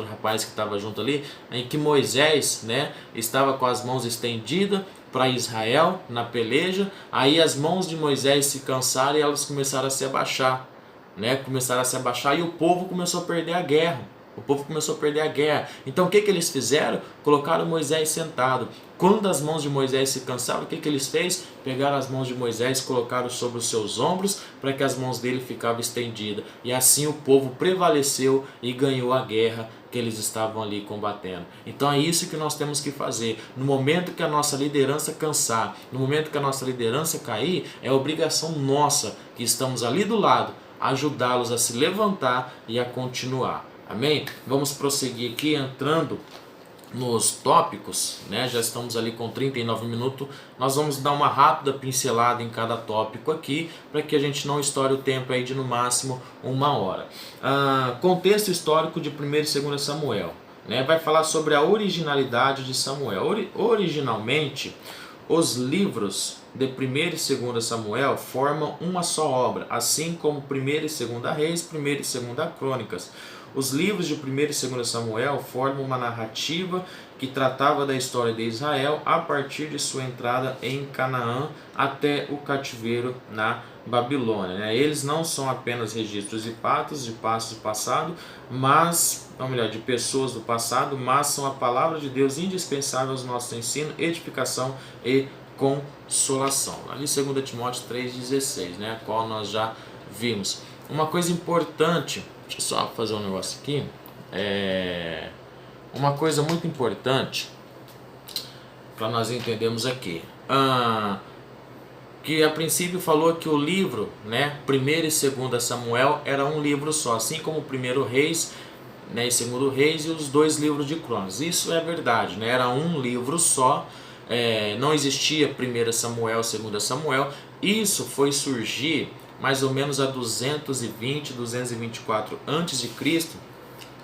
rapaz que estava junto ali, em que Moisés, né, estava com as mãos estendidas para Israel na peleja. Aí as mãos de Moisés se cansaram e elas começaram a se abaixar. Né, começaram a se abaixar e o povo começou a perder a guerra. O povo começou a perder a guerra. Então o que eles fizeram? Colocaram Moisés sentado. Quando as mãos de Moisés se cansaram, o que eles fez? Pegaram as mãos de Moisés, colocaram sobre os seus ombros para que as mãos dele ficavam estendidas. E assim o povo prevaleceu e ganhou a guerra que eles estavam ali combatendo. Então é isso que nós temos que fazer. No momento que a nossa liderança cansar, no momento que a nossa liderança cair, é obrigação nossa, que estamos ali do lado, ajudá-los a se levantar e a continuar. Amém? Vamos prosseguir aqui entrando nos tópicos, né? Já estamos ali com 39 minutos. Nós vamos dar uma rápida pincelada em cada tópico aqui, para que a gente não estoure o tempo aí de no máximo 1 hora. Contexto histórico de 1º e 2 Samuel, né? Vai falar sobre a originalidade de Samuel. Originalmente, os livros de 1º e 2 Samuel formam uma só obra, assim como 1º e 2 Reis, 1º e 2 Crônicas. Os livros de 1º e 2 Samuel formam uma narrativa que tratava da história de Israel a partir de sua entrada em Canaã até o cativeiro na Babilônia. Eles não são apenas registros de fatos, de passos do passado, mas, ou melhor, de pessoas do passado, mas são a palavra de Deus indispensável ao nosso ensino, edificação e consolação. Ali 2 Timóteo 3,16, né, a qual nós já vimos. Uma coisa importante, deixa eu só fazer um negócio aqui, uma coisa muito importante para nós entendermos aqui, que a princípio falou que o livro, né, 1º e 2 Samuel era um livro só, assim como 1º Reis, né, e 2 Reis e os 2 livros de Crônicas. Isso é verdade, né, era um livro só, não existia 1 Samuel, 2 Samuel. Isso foi surgir mais ou menos a 220, 224 a.C.,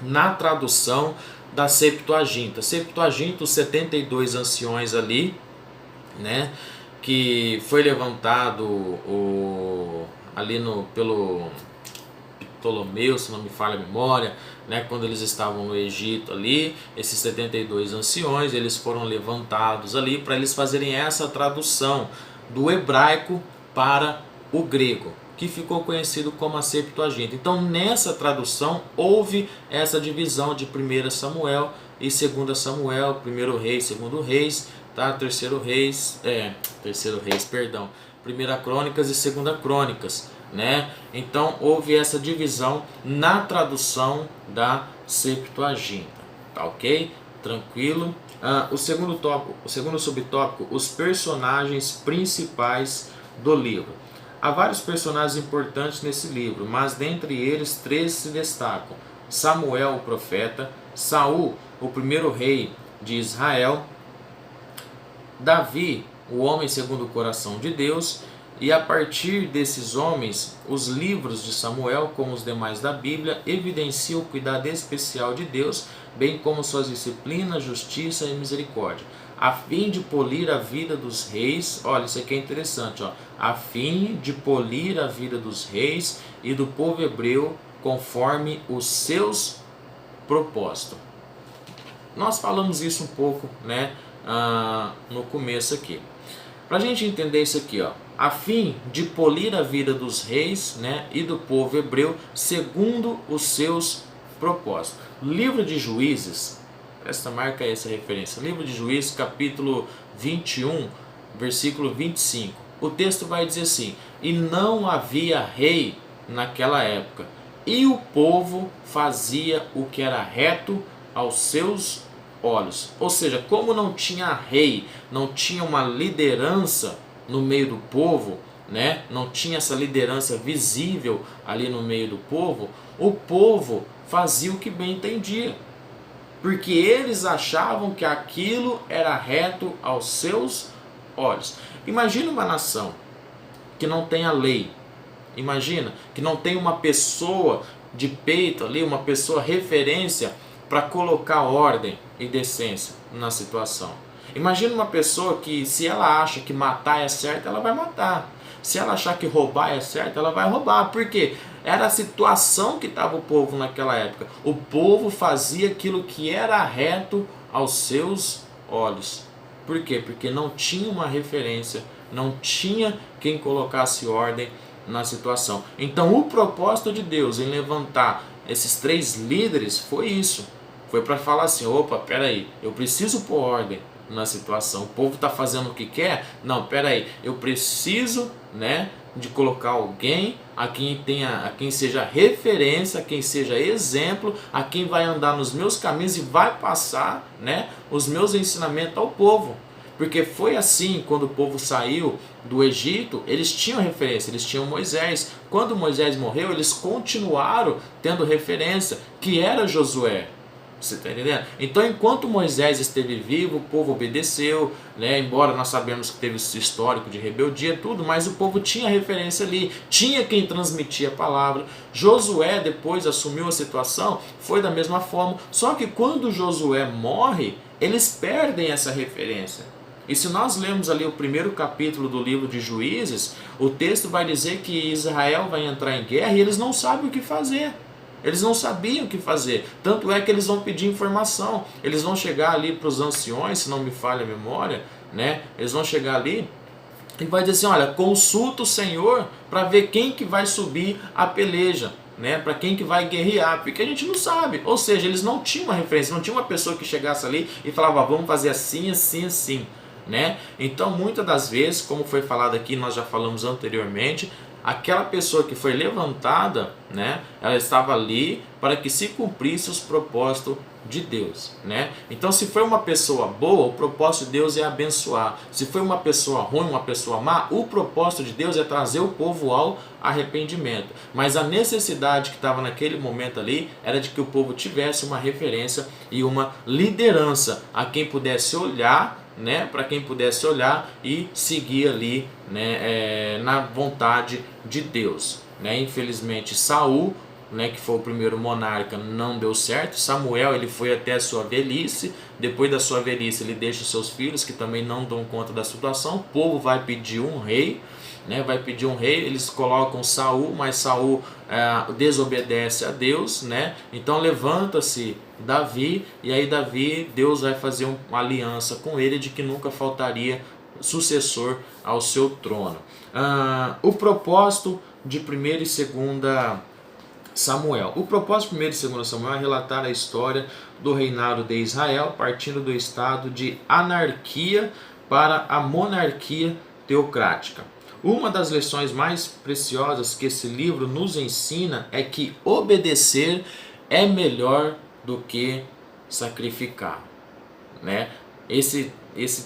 na tradução da Septuaginta. Septuaginta, os 72 anciões ali, né, que foi levantado ali pelo Ptolomeu, se não me falha a memória, né, quando eles estavam no Egito ali, esses 72 anciões, eles foram levantados ali para eles fazerem essa tradução do hebraico para o grego, que ficou conhecido como a Septuaginta. Então, nessa tradução, houve essa divisão de 1 Samuel e 2 Samuel, 1 Reis, 2 Reis, tá? 3 Reis, 1 Crônicas e 2 Crônicas, né? Então, houve essa divisão na tradução da Septuaginta, tá ok? Tranquilo. O segundo subtópico, os personagens principais do livro. Há vários personagens importantes nesse livro, mas dentre eles 3 se destacam: Samuel, o profeta; Saul, o primeiro rei de Israel; Davi, o homem segundo o coração de Deus. E a partir desses homens, os livros de Samuel, como os demais da Bíblia, evidenciam o cuidado especial de Deus, bem como suas disciplinas, justiça e misericórdia, a fim de polir a vida dos reis. Olha, isso aqui é interessante, ó. A fim de polir a vida dos reis e do povo hebreu conforme os seus propósitos. Nós falamos isso um pouco, né, no começo aqui. Para a gente entender isso aqui, ó, a fim de polir a vida dos reis, né, e do povo hebreu segundo os seus propósitos. Livro de Juízes, esta marca é essa referência, livro de Juízes, capítulo 21, versículo 25. O texto vai dizer assim: e não havia rei naquela época, e o povo fazia o que era reto aos seus olhos. Ou seja, como não tinha rei, não tinha uma liderança no meio do povo, né? Não tinha essa liderança visível ali no meio do povo, o povo fazia o que bem entendia, porque eles achavam que aquilo era reto aos seus olhos. Imagina uma nação que não tem a lei, imagina que não tem uma pessoa de peito ali, uma pessoa referência para colocar ordem e decência na situação. Imagina uma pessoa que, se ela acha que matar é certo, ela vai matar. Se ela achar que roubar é certo, ela vai roubar. Por quê? Era a situação que estava o povo naquela época. O povo fazia aquilo que era reto aos seus olhos. Por quê? Porque não tinha uma referência, não tinha quem colocasse ordem na situação. Então, o propósito de Deus em levantar esses 3 líderes foi isso. Foi para falar assim: opa, peraí, eu preciso pôr ordem na situação. O povo está fazendo o que quer? Não, peraí, eu preciso, né, de colocar alguém a quem seja referência, a quem seja exemplo, a quem vai andar nos meus caminhos e vai passar, né, os meus ensinamentos ao povo. Porque foi assim, quando o povo saiu do Egito, eles tinham referência, eles tinham Moisés. Quando Moisés morreu, eles continuaram tendo referência, que era Josué. Você está entendendo? Então, enquanto Moisés esteve vivo, o povo obedeceu, né? Embora nós sabemos que teve esse histórico de rebeldia e tudo, mas o povo tinha referência ali, tinha quem transmitia a palavra. Josué depois assumiu a situação, foi da mesma forma, só que quando Josué morre, eles perdem essa referência. E se nós lermos ali o primeiro capítulo do livro de Juízes, o texto vai dizer que Israel vai entrar em guerra e eles não sabem o que fazer. Eles não sabiam o que fazer. Tanto é que eles vão pedir informação. Eles vão chegar ali para os anciões, se não me falha a memória, né? Eles vão chegar ali e vai dizer assim, olha, consulta o Senhor para ver quem que vai subir a peleja, né? Para quem que vai guerrear, porque a gente não sabe. Ou seja, eles não tinham uma referência, não tinha uma pessoa que chegasse ali e falava, vamos fazer assim, assim, assim, né? Então, muitas das vezes, como foi falado aqui, nós já falamos anteriormente, aquela pessoa que foi levantada, né, ela estava ali para que se cumprisse os propósitos de Deus, né? Então, se foi uma pessoa boa, o propósito de Deus é abençoar. Se foi uma pessoa ruim, uma pessoa má, o propósito de Deus é trazer o povo ao arrependimento. Mas a necessidade que estava naquele momento ali era de que o povo tivesse uma referência e uma liderança a quem pudesse olhar, né, para quem pudesse olhar e seguir ali, né, na vontade de Deus, né? Infelizmente Saul, né, que foi o primeiro monarca, não deu certo. Samuel, ele foi até a sua velhice. Depois da sua velhice ele deixa os seus filhos, que também não dão conta da situação. O povo vai pedir um rei, né, vai pedir um rei. Eles colocam Saul, mas Saul desobedece a Deus, né? Então levanta-se Davi, e aí Davi, Deus vai fazer uma aliança com ele de que nunca faltaria sucessor ao seu trono. O propósito de 1º e 2º Samuel. O propósito de 1º e 2º Samuel é relatar a história do reinado de Israel, partindo do estado de anarquia para a monarquia teocrática. Uma das lições mais preciosas que esse livro nos ensina é que obedecer é melhor do que sacrificar, né? Esse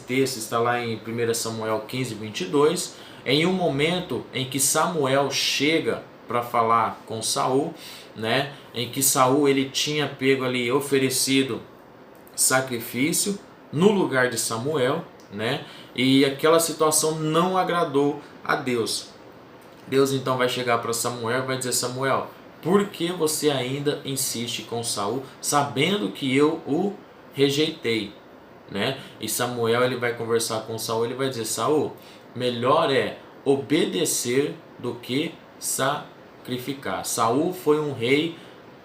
texto está lá em 1 Samuel 15, 22, em um momento em que Samuel chega para falar com Saul, né? Em que Saul ele tinha pego ali, oferecido sacrifício no lugar de Samuel, né? E aquela situação não agradou a Deus. Deus então vai chegar para Samuel e vai dizer, Samuel, por que você ainda insiste com Saul, sabendo que eu o rejeitei, né? E Samuel ele vai conversar com Saul, ele vai dizer, Saul, melhor é obedecer do que sacrificar. Saul foi um rei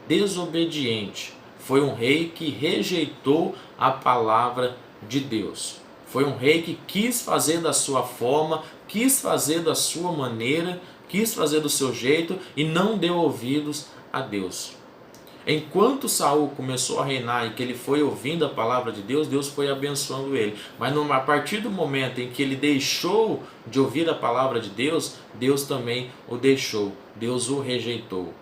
desobediente, foi um rei que rejeitou a palavra de Deus. Foi um rei que quis fazer da sua forma, quis fazer da sua maneira, quis fazer do seu jeito e não deu ouvidos a Deus. Enquanto Saul começou a reinar e que ele foi ouvindo a palavra de Deus, Deus foi abençoando ele. Mas a partir do momento em que ele deixou de ouvir a palavra de Deus, Deus também o deixou, Deus o rejeitou,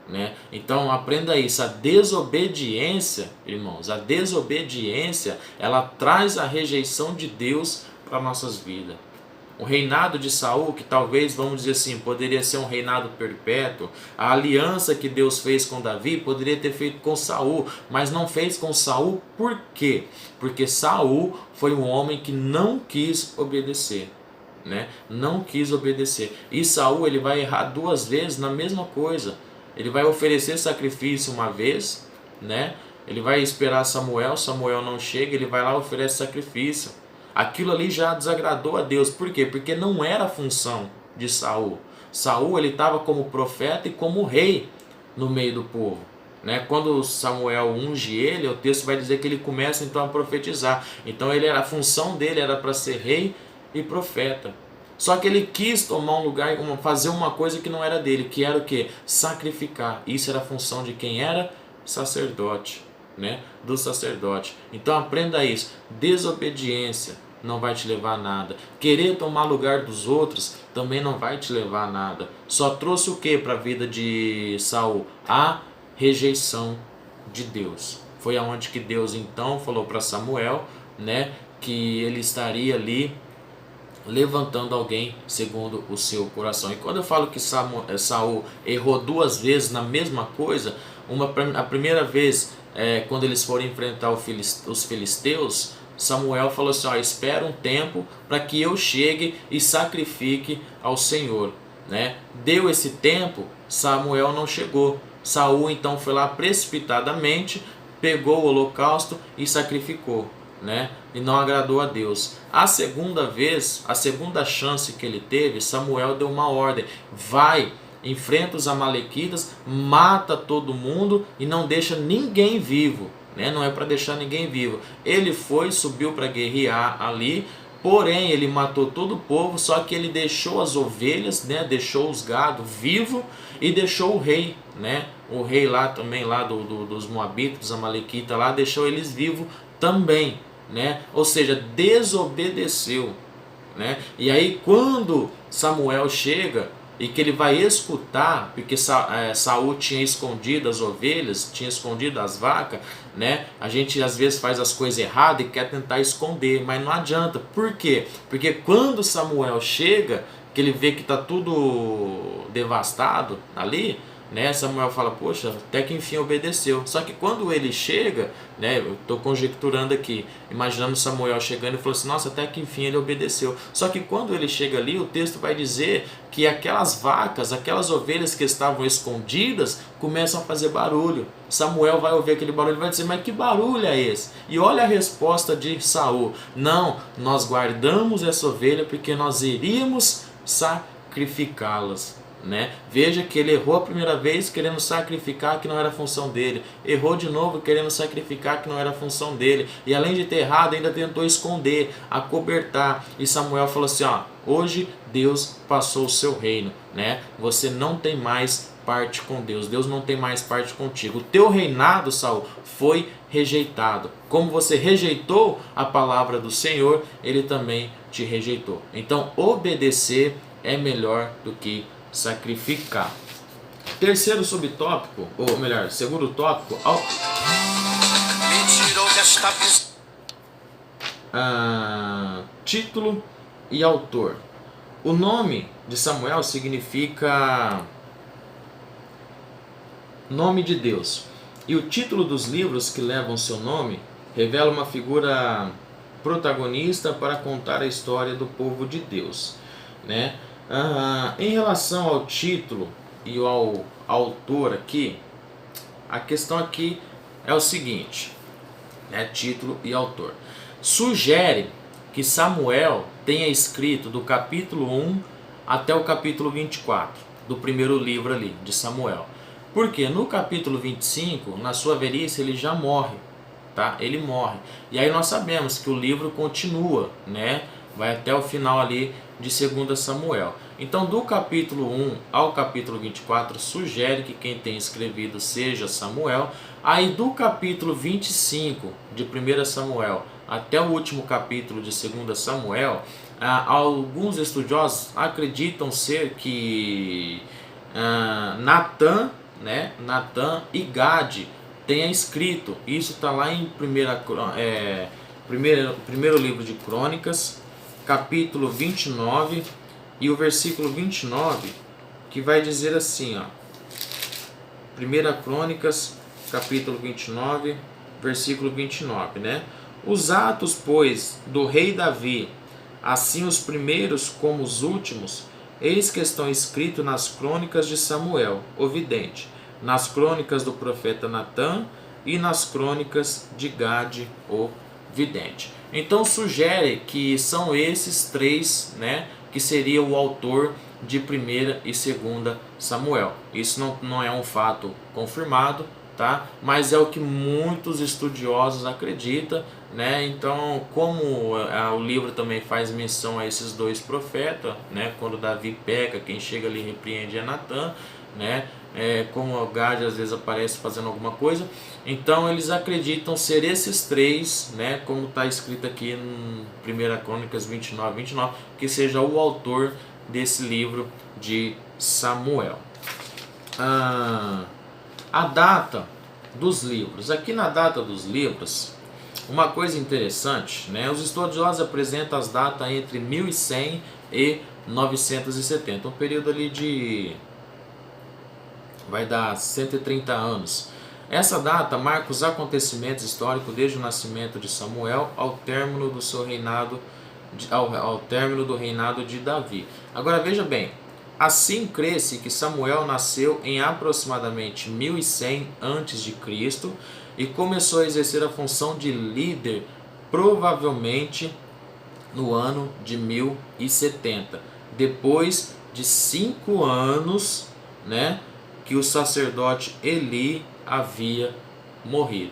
né? Então aprenda isso, a desobediência, irmãos, a desobediência, ela traz a rejeição de Deus para nossas vidas. O reinado de Saul, que talvez, vamos dizer assim, poderia ser um reinado perpétuo. A aliança que Deus fez com Davi poderia ter feito com Saul, mas não fez com Saul. Por quê? Porque Saul foi um homem que não quis obedecer, né? Não quis obedecer. E Saul ele vai errar 2 vezes na mesma coisa. Ele vai oferecer sacrifício uma vez, né? Ele vai esperar Samuel, Samuel não chega, ele vai lá e oferece sacrifício. Aquilo ali já desagradou a Deus. Por quê? Porque não era a função de Saul. Saul ele estava como profeta e como rei no meio do povo, né? Quando Samuel unge ele, o texto vai dizer que ele começa então a profetizar. Então a função dele era para ser rei e profeta. Só que ele quis tomar um lugar, fazer uma coisa que não era dele, que era o quê? Sacrificar. Isso era a função de quem era? Sacerdote, né? Do sacerdote. Então aprenda isso. Desobediência não vai te levar a nada. Querer tomar lugar dos outros também não vai te levar a nada. Só trouxe o que para a vida de Saul? A rejeição de Deus. Foi aonde que Deus então falou para Samuel, né, que ele estaria ali levantando alguém segundo o seu coração. E quando eu falo que Saul errou 2 vezes na mesma coisa, a primeira vez, quando eles foram enfrentar os filisteus, Samuel falou assim: espera um tempo para que eu chegue e sacrifique ao Senhor, né? Deu esse tempo, Samuel não chegou. Saul então foi lá precipitadamente, pegou o holocausto e sacrificou, né? E não agradou a Deus. A segunda vez, a segunda chance que ele teve, Samuel deu uma ordem: vai, enfrenta os amalequitas, mata todo mundo e não deixa ninguém vivo, né? Não é para deixar ninguém vivo. Ele foi, subiu para guerrear ali, porém ele matou todo o povo, só que ele deixou as ovelhas, né? Deixou os gados vivos e deixou o rei, né? O rei lá também, lá dos Moabitas, dos Amalequitas lá, deixou eles vivos também, né? Ou seja, desobedeceu, né? E aí quando Samuel chega e que ele vai escutar, porque Saul tinha escondido as ovelhas, tinha escondido as vacas, né? A gente às vezes faz as coisas erradas e quer tentar esconder, mas não adianta. Por quê? Porque quando Samuel chega, que ele vê que está tudo devastado ali, né? Samuel fala: poxa, até que enfim obedeceu. Só que quando ele chega, né? Eu estou conjecturando aqui, imaginando Samuel chegando e falou assim: nossa, até que enfim ele obedeceu. Só que quando ele chega ali, o texto vai dizer que aquelas vacas, aquelas ovelhas que estavam escondidas, começam a fazer barulho. Samuel vai ouvir aquele barulho e vai dizer: mas que barulho é esse? E olha a resposta de Saul: não, nós guardamos essa ovelha porque nós iríamos sacrificá-las, né? Veja que ele errou a primeira vez querendo sacrificar que não era função dele, errou de novo querendo sacrificar que não era função dele, e além de ter errado ainda tentou esconder, acobertar. E Samuel falou assim: hoje Deus passou o seu reino, né? Você não tem mais parte com Deus, Deus não tem mais parte contigo. O teu reinado, Saul, foi rejeitado. Como você rejeitou a palavra do Senhor, ele também te rejeitou. Então obedecer é melhor do que sacrificar. Terceiro subtópico, ou melhor, segundo tópico, título e autor. O nome de Samuel significa nome de Deus, e o título dos livros que levam seu nome revela uma figura protagonista para contar a história do povo de Deus, né? Em relação ao título e ao autor aqui, a questão aqui é o seguinte, né? Título e autor. Sugere que Samuel tenha escrito do capítulo 1 até o capítulo 24 do primeiro livro ali de Samuel. Porque no capítulo 25, na sua velhice, ele já morre, tá? Ele morre. E aí nós sabemos que o livro continua, né? Vai até o final ali de 2 Samuel. Então, do capítulo 1 ao capítulo 24, sugere que quem tem escrevido seja Samuel. Aí, do capítulo 25 de 1 Samuel até o último capítulo de 2 Samuel, alguns estudiosos acreditam ser que Natan, né, Natan e Gade tenha escrito. Isso está lá em primeiro livro de Crônicas, capítulo 29, e o versículo 29, que vai dizer assim, 1 Crônicas, capítulo 29, versículo 29, né? Os atos, pois, do rei Davi, assim os primeiros como os últimos, eis que estão escritos nas crônicas de Samuel, o vidente, nas crônicas do profeta Natã e nas crônicas de Gade, o vidente. Então sugere que são esses três, né, que seria o autor de 1 e 2 Samuel. Isso não é um fato confirmado, tá? Mas é o que muitos estudiosos acreditam, né? Então, como o livro também faz menção a esses dois profetas, né? Quando Davi peca, quem chega ali e repreende é Natã, né? Como o Gade às vezes aparece fazendo alguma coisa, então eles acreditam ser esses três, né? Como está escrito aqui em 1 Crônicas 29, que seja o autor desse livro de Samuel. A data dos livros. Aqui na data dos livros, uma coisa interessante, né? Os estudiosos apresentam as datas entre 1100 e 970, um período ali de, vai dar 130 anos. Essa data marca os acontecimentos históricos desde o nascimento de Samuel ao término do seu reinado, ao término do reinado de Davi. Agora veja bem, assim crê-se que Samuel nasceu em aproximadamente 1100 a.C. e começou a exercer a função de líder provavelmente no ano de 1070, depois de 5 anos, né, que o sacerdote Eli havia morrido.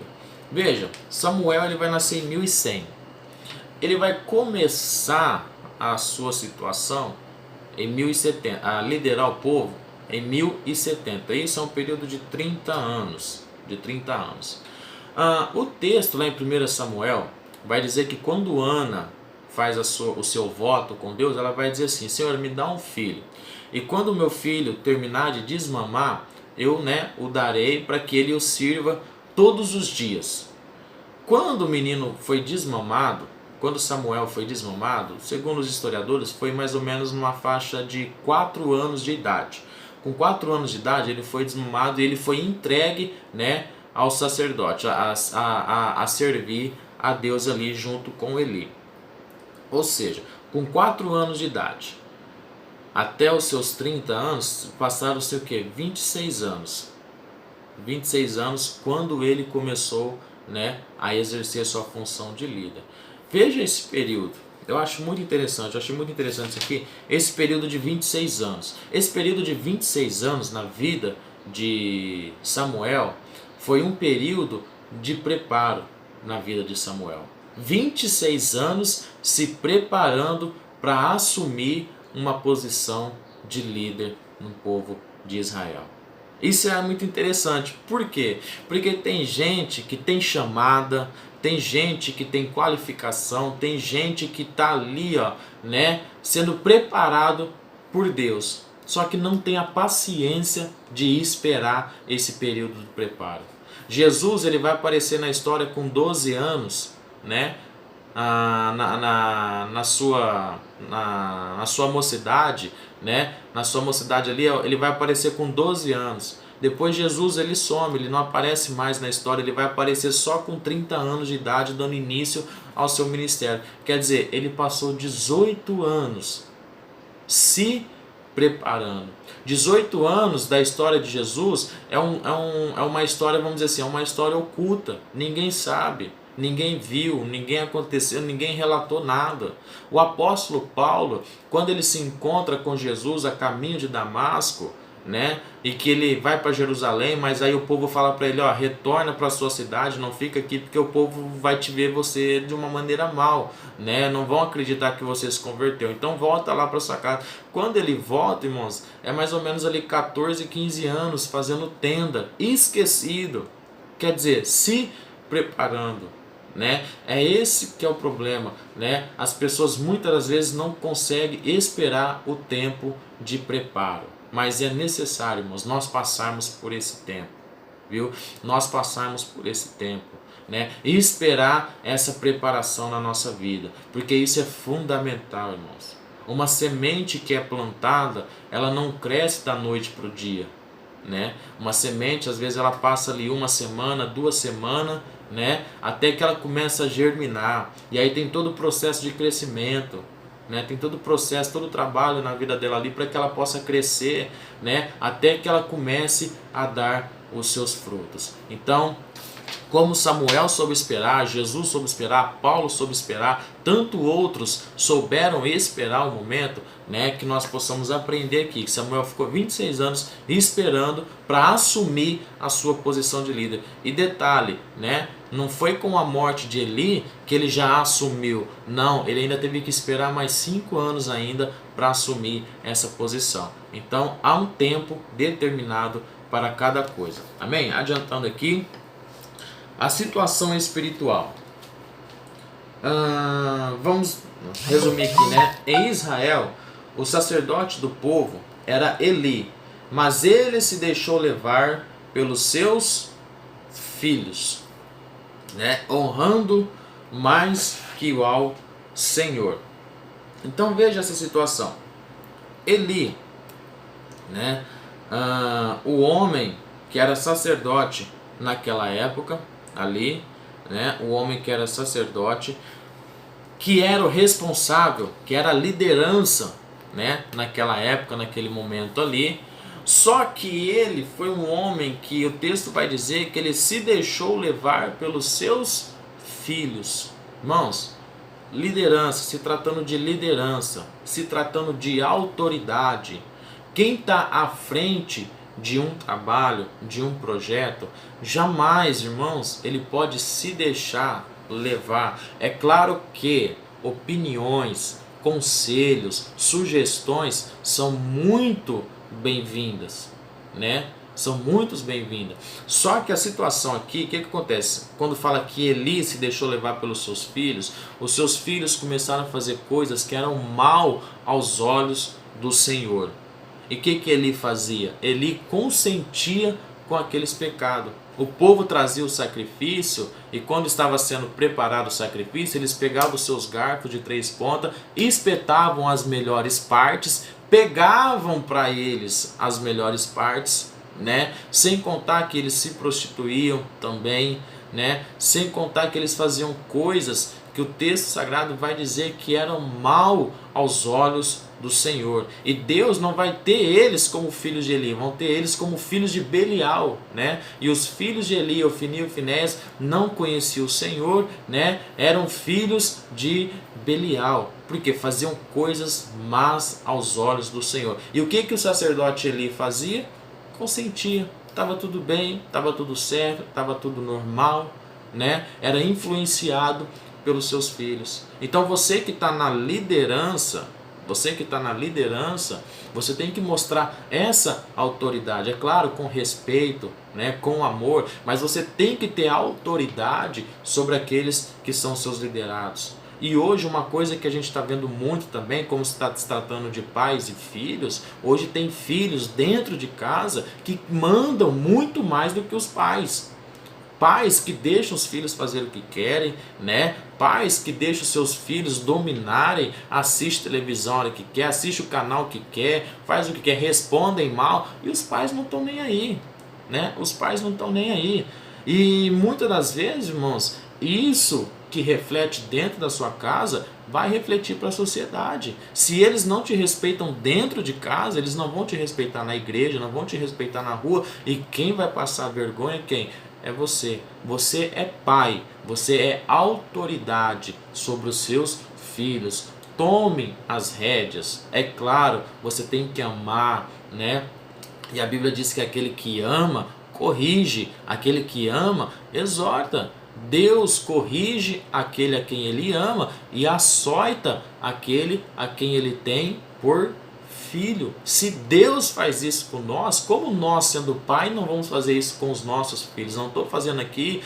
Veja, Samuel ele vai nascer em 1100. Ele vai começar a sua situação em 1070, a liderar o povo em 1070. Isso é um período de 30 anos. O texto lá em 1 Samuel vai dizer que quando Ana faz o seu voto com Deus, ela vai dizer assim: Senhor, me dá um filho. E quando o meu filho terminar de desmamar, eu, o darei para que ele o sirva todos os dias. Quando o menino foi desmamado, quando Samuel foi desmamado, segundo os historiadores, foi mais ou menos numa faixa de 4 anos de idade. Com 4 anos de idade, ele foi desmamado e ele foi entregue, ao sacerdote, a servir a Deus ali junto com Eli. Ou seja, com 4 anos de idade, até os seus 30 anos, passaram-se o quê? 26 anos. 26 anos quando ele começou, a exercer sua função de líder. Veja esse período. Eu acho muito interessante, isso aqui, esse período de 26 anos. Esse período de 26 anos na vida de Samuel foi um período de preparo na vida de Samuel. 26 anos se preparando para assumir uma posição de líder no povo de Israel. Isso é muito interessante. Por quê? Porque tem gente que tem chamada, tem gente que tem qualificação, tem gente que está ali, sendo preparado por Deus. Só que não tem a paciência de esperar esse período de preparo. Jesus ele vai aparecer na história com 12 anos, na sua mocidade, na sua mocidade ali, ele vai aparecer com 12 anos. Depois Jesus ele some, ele não aparece mais na história, ele vai aparecer só com 30 anos de idade, dando início ao seu ministério. Quer dizer, ele passou 18 anos se preparando. 18 anos da história de Jesus é uma história, vamos dizer assim, é uma história oculta. Ninguém sabe, ninguém viu, ninguém aconteceu, ninguém relatou nada. O apóstolo Paulo, quando ele se encontra com Jesus a caminho de Damasco, e que ele vai para Jerusalém, mas aí o povo fala para ele, retorna para a sua cidade, não fica aqui porque o povo vai te ver você de uma maneira mal, não vão acreditar que você se converteu, então volta lá para sua casa. Quando ele volta, irmãos, é mais ou menos ali 14, 15 anos fazendo tenda, esquecido, quer dizer, se preparando. É esse que é o problema, as pessoas muitas das vezes não conseguem esperar o tempo de preparo. Mas é necessário, irmãos, nós passarmos por esse tempo, viu? Nós passarmos por esse tempo, e esperar essa preparação na nossa vida, porque isso é fundamental, irmãos. Uma semente que é plantada, ela não cresce da noite para o dia, Uma semente, às vezes, ela passa ali 1 semana, 2 semanas, até que ela começa a germinar, e aí tem todo o processo de crescimento. Tem todo o processo, todo o trabalho na vida dela ali para que ela possa crescer, até que ela comece a dar os seus frutos. Então, como Samuel soube esperar, Jesus soube esperar, Paulo soube esperar, tanto outros souberam esperar o momento, que nós possamos aprender aqui, que Samuel ficou 26 anos esperando para assumir a sua posição de líder. E detalhe, não foi com a morte de Eli que ele já assumiu, não, ele ainda teve que esperar mais 5 anos ainda para assumir essa posição. Então há um tempo determinado para cada coisa, amém? Adiantando aqui, a situação espiritual. Vamos resumir aqui, Em Israel, o sacerdote do povo era Eli, mas ele se deixou levar pelos seus filhos, honrando mais que ao Senhor. Então veja essa situação. Eli, né, o homem que era sacerdote naquela época, ali, né, o homem que era sacerdote, que era o responsável, que era a liderança, né, naquela época, naquele momento ali. Só que ele foi um homem que o texto vai dizer que ele se deixou levar pelos seus filhos. Irmãos, liderança, se tratando de liderança, se tratando de autoridade, quem está à frente de um trabalho, de um projeto, jamais, irmãos, ele pode se deixar levar. É claro que opiniões, conselhos, sugestões são muito bem-vindas, né? São muito bem-vindas. Só que a situação aqui, o que acontece? Quando fala que Eli se deixou levar pelos seus filhos, os seus filhos começaram a fazer coisas que eram mal aos olhos do Senhor. E o que Eli fazia? Eli consentia com aqueles pecados. O povo trazia o sacrifício e quando estava sendo preparado o sacrifício, eles pegavam os seus garfos de 3 pontas, espetavam as melhores partes, pegavam para eles as melhores partes, né? Sem contar que eles se prostituíam também, né? Sem contar que eles faziam coisas que o texto sagrado vai dizer que eram mal aos olhos do Senhor. E Deus não vai ter eles como filhos de Eli, vão ter eles como filhos de Belial, né? E os filhos de Eli, Ofni e Finéias, não conheciam o Senhor, né? Eram filhos de Belial, porque faziam coisas más aos olhos do Senhor. E o que o sacerdote Eli fazia? Consentia. Estava tudo bem, estava tudo certo, estava tudo normal, né? Era influenciado pelos seus filhos. Então você que está na liderança, você tem que mostrar essa autoridade, é claro, com respeito, né, com amor, mas você tem que ter autoridade sobre aqueles que são seus liderados. E hoje uma coisa que a gente está vendo muito também, como se está se tratando de pais e filhos, hoje tem filhos dentro de casa que mandam muito mais do que os pais. Pais que deixam os filhos fazer o que querem, né? Pais que deixam seus filhos dominarem, assiste televisão a hora que quer, assiste o canal que quer, faz o que quer, respondem mal, e os pais não estão nem aí, né? Os pais não estão nem aí. E muitas das vezes, irmãos, isso que reflete dentro da sua casa vai refletir para a sociedade. Se eles não te respeitam dentro de casa, eles não vão te respeitar na igreja, não vão te respeitar na rua, e quem vai passar vergonha é quem? É você. Você é pai, você é autoridade sobre os seus filhos. Tome as rédeas. É claro, você tem que amar, né? E a Bíblia diz que aquele que ama, corrige. Aquele que ama, exorta. Deus corrige aquele a quem ele ama e açoita aquele a quem ele tem por filho. Se Deus faz isso com nós, como nós, sendo pai, não vamos fazer isso com os nossos filhos? Não estou fazendo aqui,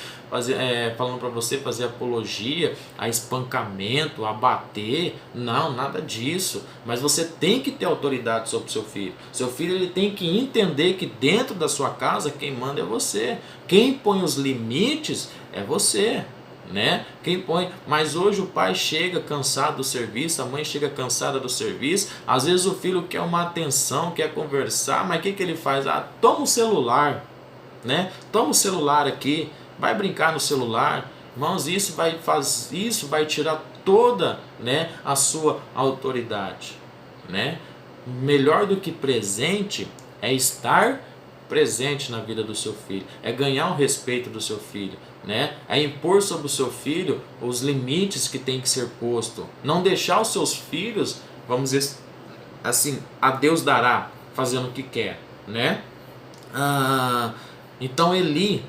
falando para você fazer apologia a espancamento, a bater, não, nada disso. Mas você tem que ter autoridade sobre o seu filho. Seu filho, ele tem que entender que dentro da sua casa quem manda é você. Quem põe os limites é você, né? Quem põe. Mas hoje o pai chega cansado do serviço, a mãe chega cansada do serviço, às vezes o filho quer uma atenção, quer conversar, mas o que ele faz? Toma o celular, né? Toma o celular aqui, vai brincar no celular. Irmãos, isso vai tirar toda, né, a sua autoridade, né? Melhor do que presente é estar presente na vida do seu filho, é ganhar o respeito do seu filho, né? É impor sobre o seu filho os limites que tem que ser posto, não deixar os seus filhos, vamos dizer assim, a Deus dará, fazendo o que quer, né? Então ele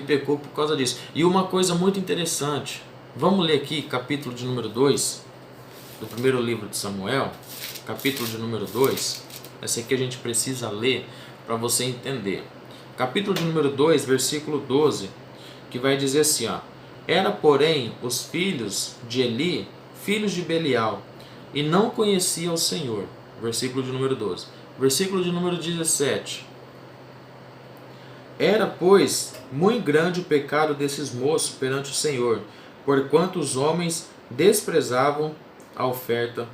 pecou por causa disso. E uma coisa muito interessante, vamos ler aqui capítulo de número 2 do primeiro livro de Samuel, capítulo de número 2, essa aqui a gente precisa ler para você entender. Capítulo de número 2, versículo 12, que vai dizer assim, ó: era, porém, os filhos de Eli, filhos de Belial, e não conheciam o Senhor. Versículo de número 12. Versículo de número 17. Era, pois, muito grande o pecado desses moços perante o Senhor, porquanto os homens desprezavam a oferta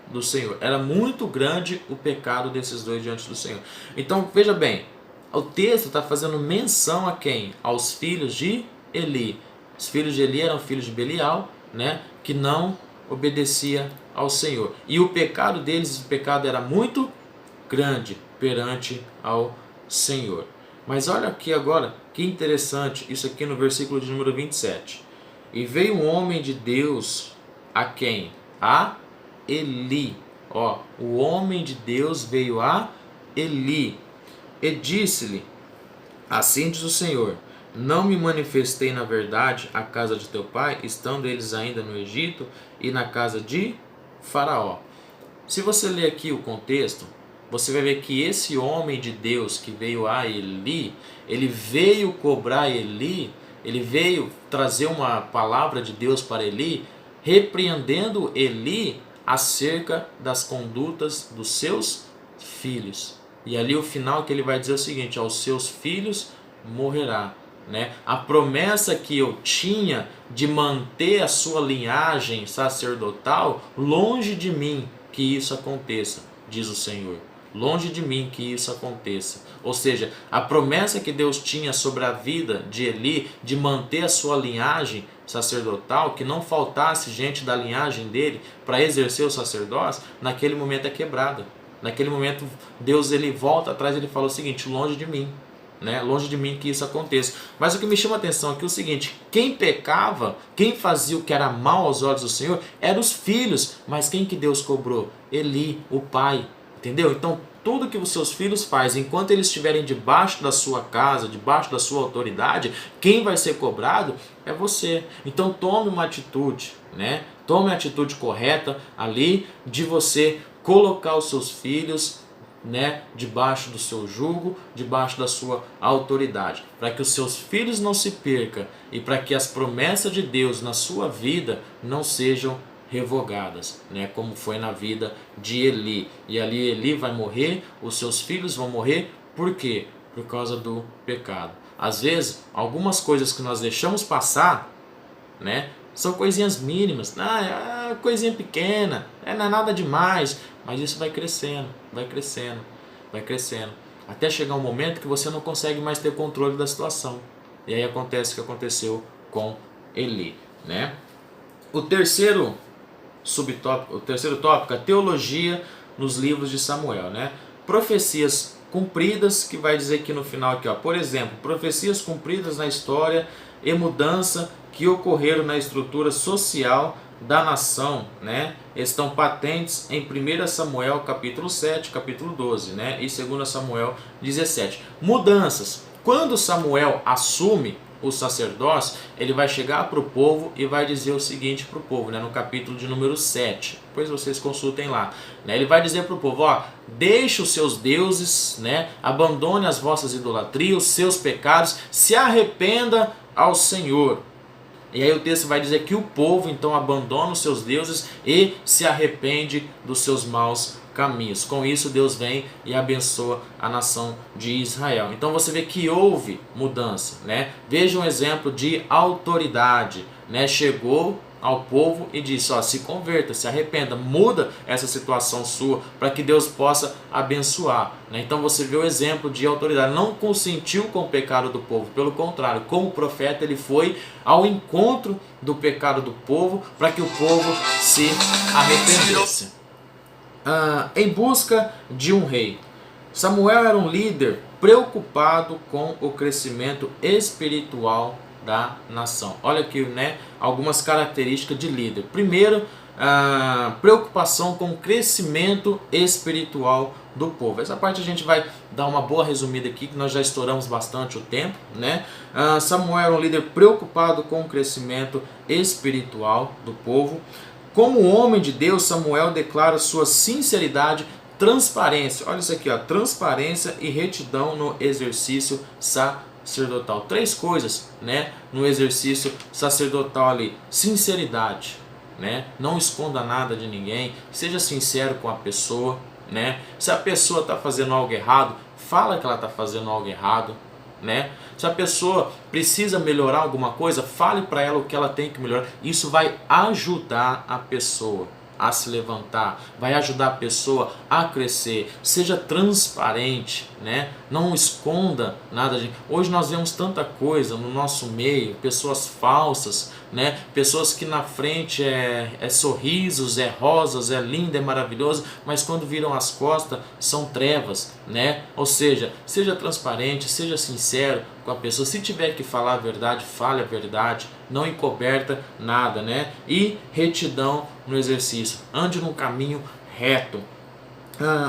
do Senhor. Era muito grande o pecado desses dois diante do Senhor. Então, veja bem, o texto está fazendo menção a quem? Aos filhos de Eli. Os filhos de Eli eram filhos de Belial, né, que não obedecia ao Senhor. E o pecado deles, o pecado era muito grande perante ao Senhor. Mas olha aqui agora, que interessante, isso aqui no versículo de número 27. E veio um homem de Deus a quem? A Eli. Ó, o homem de Deus veio a Eli e disse-lhe: assim diz o Senhor, não me manifestei na verdade à casa de teu pai, estando eles ainda no Egito, e na casa de Faraó. Se você ler aqui o contexto, você vai ver que esse homem de Deus que veio a Eli, ele veio cobrar Eli, ele veio trazer uma palavra de Deus para Eli, repreendendo Eli acerca das condutas dos seus filhos. E ali o final que ele vai dizer é o seguinte: aos seus filhos morrerá. Né? A promessa que eu tinha de manter a sua linhagem sacerdotal, longe de mim que isso aconteça, diz o Senhor. Longe de mim que isso aconteça. Ou seja, a promessa que Deus tinha sobre a vida de Eli, de manter a sua linhagem sacerdotal, que não faltasse gente da linhagem dele para exercer o sacerdócio, naquele momento é quebrada. Naquele momento Deus ele volta atrás e ele fala o seguinte: longe de mim, né? Longe de mim que isso aconteça. Mas o que me chama a atenção aqui é o seguinte: quem pecava, quem fazia o que era mal aos olhos do Senhor, eram os filhos. Mas quem que Deus cobrou? Eli, o pai. Entendeu? Então, tudo que os seus filhos fazem, enquanto eles estiverem debaixo da sua casa, debaixo da sua autoridade, quem vai ser cobrado é você. Então, tome uma atitude, né? Tome a atitude correta ali de você colocar os seus filhos, né, debaixo do seu jugo, debaixo da sua autoridade, para que os seus filhos não se percam e para que as promessas de Deus na sua vida não sejam revogadas, né, como foi na vida de Eli. E ali Eli vai morrer, os seus filhos vão morrer, por quê? Por causa do pecado. Às vezes, algumas coisas que nós deixamos passar, né, são coisinhas mínimas, coisinha pequena, não é nada demais, mas isso vai crescendo, vai crescendo, vai crescendo, até chegar um momento que você não consegue mais ter controle da situação. E aí acontece o que aconteceu com Eli, né? O terceiro tópico, a teologia nos livros de Samuel, né? Profecias cumpridas, que vai dizer aqui no final aqui, ó, por exemplo, profecias cumpridas na história e mudança que ocorreram na estrutura social da nação, né, estão patentes em 1 Samuel capítulo 7, capítulo 12, né, e 2 Samuel 17. Mudanças. Quando Samuel assume o sacerdócio, ele vai chegar para o povo e vai dizer o seguinte para o povo, né, no capítulo de número 7, depois vocês consultem lá, né, ele vai dizer para o povo, ó, deixe os seus deuses, né, abandone as vossas idolatrias, os seus pecados, se arrependa ao Senhor. E aí o texto vai dizer que o povo então abandona os seus deuses e se arrepende dos seus maus caminhos. Com isso Deus vem e abençoa a nação de Israel. Então você vê que houve mudança, né? Veja um exemplo de autoridade, né? Chegou ao povo e disse, ó, se converta, se arrependa, muda essa situação sua para que Deus possa abençoar, né? Então você vê o exemplo de autoridade, não consentiu com o pecado do povo, pelo contrário, como profeta ele foi ao encontro do pecado do povo para que o povo se arrependesse. Em busca de um rei. Samuel era um líder preocupado com o crescimento espiritual da nação. Olha aqui, né, algumas características de líder. Primeiro, preocupação com o crescimento espiritual do povo. Essa parte a gente vai dar uma boa resumida aqui, que nós já estouramos bastante o tempo, né? Samuel era um líder preocupado com o crescimento espiritual do povo. Como homem de Deus, Samuel declara sua sinceridade, transparência. Olha isso aqui, ó, transparência e retidão no exercício sacerdotal. Três coisas, né, no exercício sacerdotal ali. Sinceridade, né? Não esconda nada de ninguém, seja sincero com a pessoa, né? Se a pessoa está fazendo algo errado, fala que ela está fazendo algo errado, né? Se a pessoa precisa melhorar alguma coisa, fale para ela o que ela tem que melhorar. Isso vai ajudar a pessoa a se levantar, vai ajudar a pessoa a crescer. Seja transparente, né? Não esconda nada. Hoje nós vemos tanta coisa no nosso meio, pessoas falsas, né? Pessoas que na frente é sorrisos, é rosas, é lindo, é maravilhoso, mas quando viram as costas são trevas, né? Ou seja, seja transparente, seja sincero com a pessoa. Se tiver que falar a verdade, fale a verdade, não encoberta nada, né? E retidão no exercício, ande num caminho reto.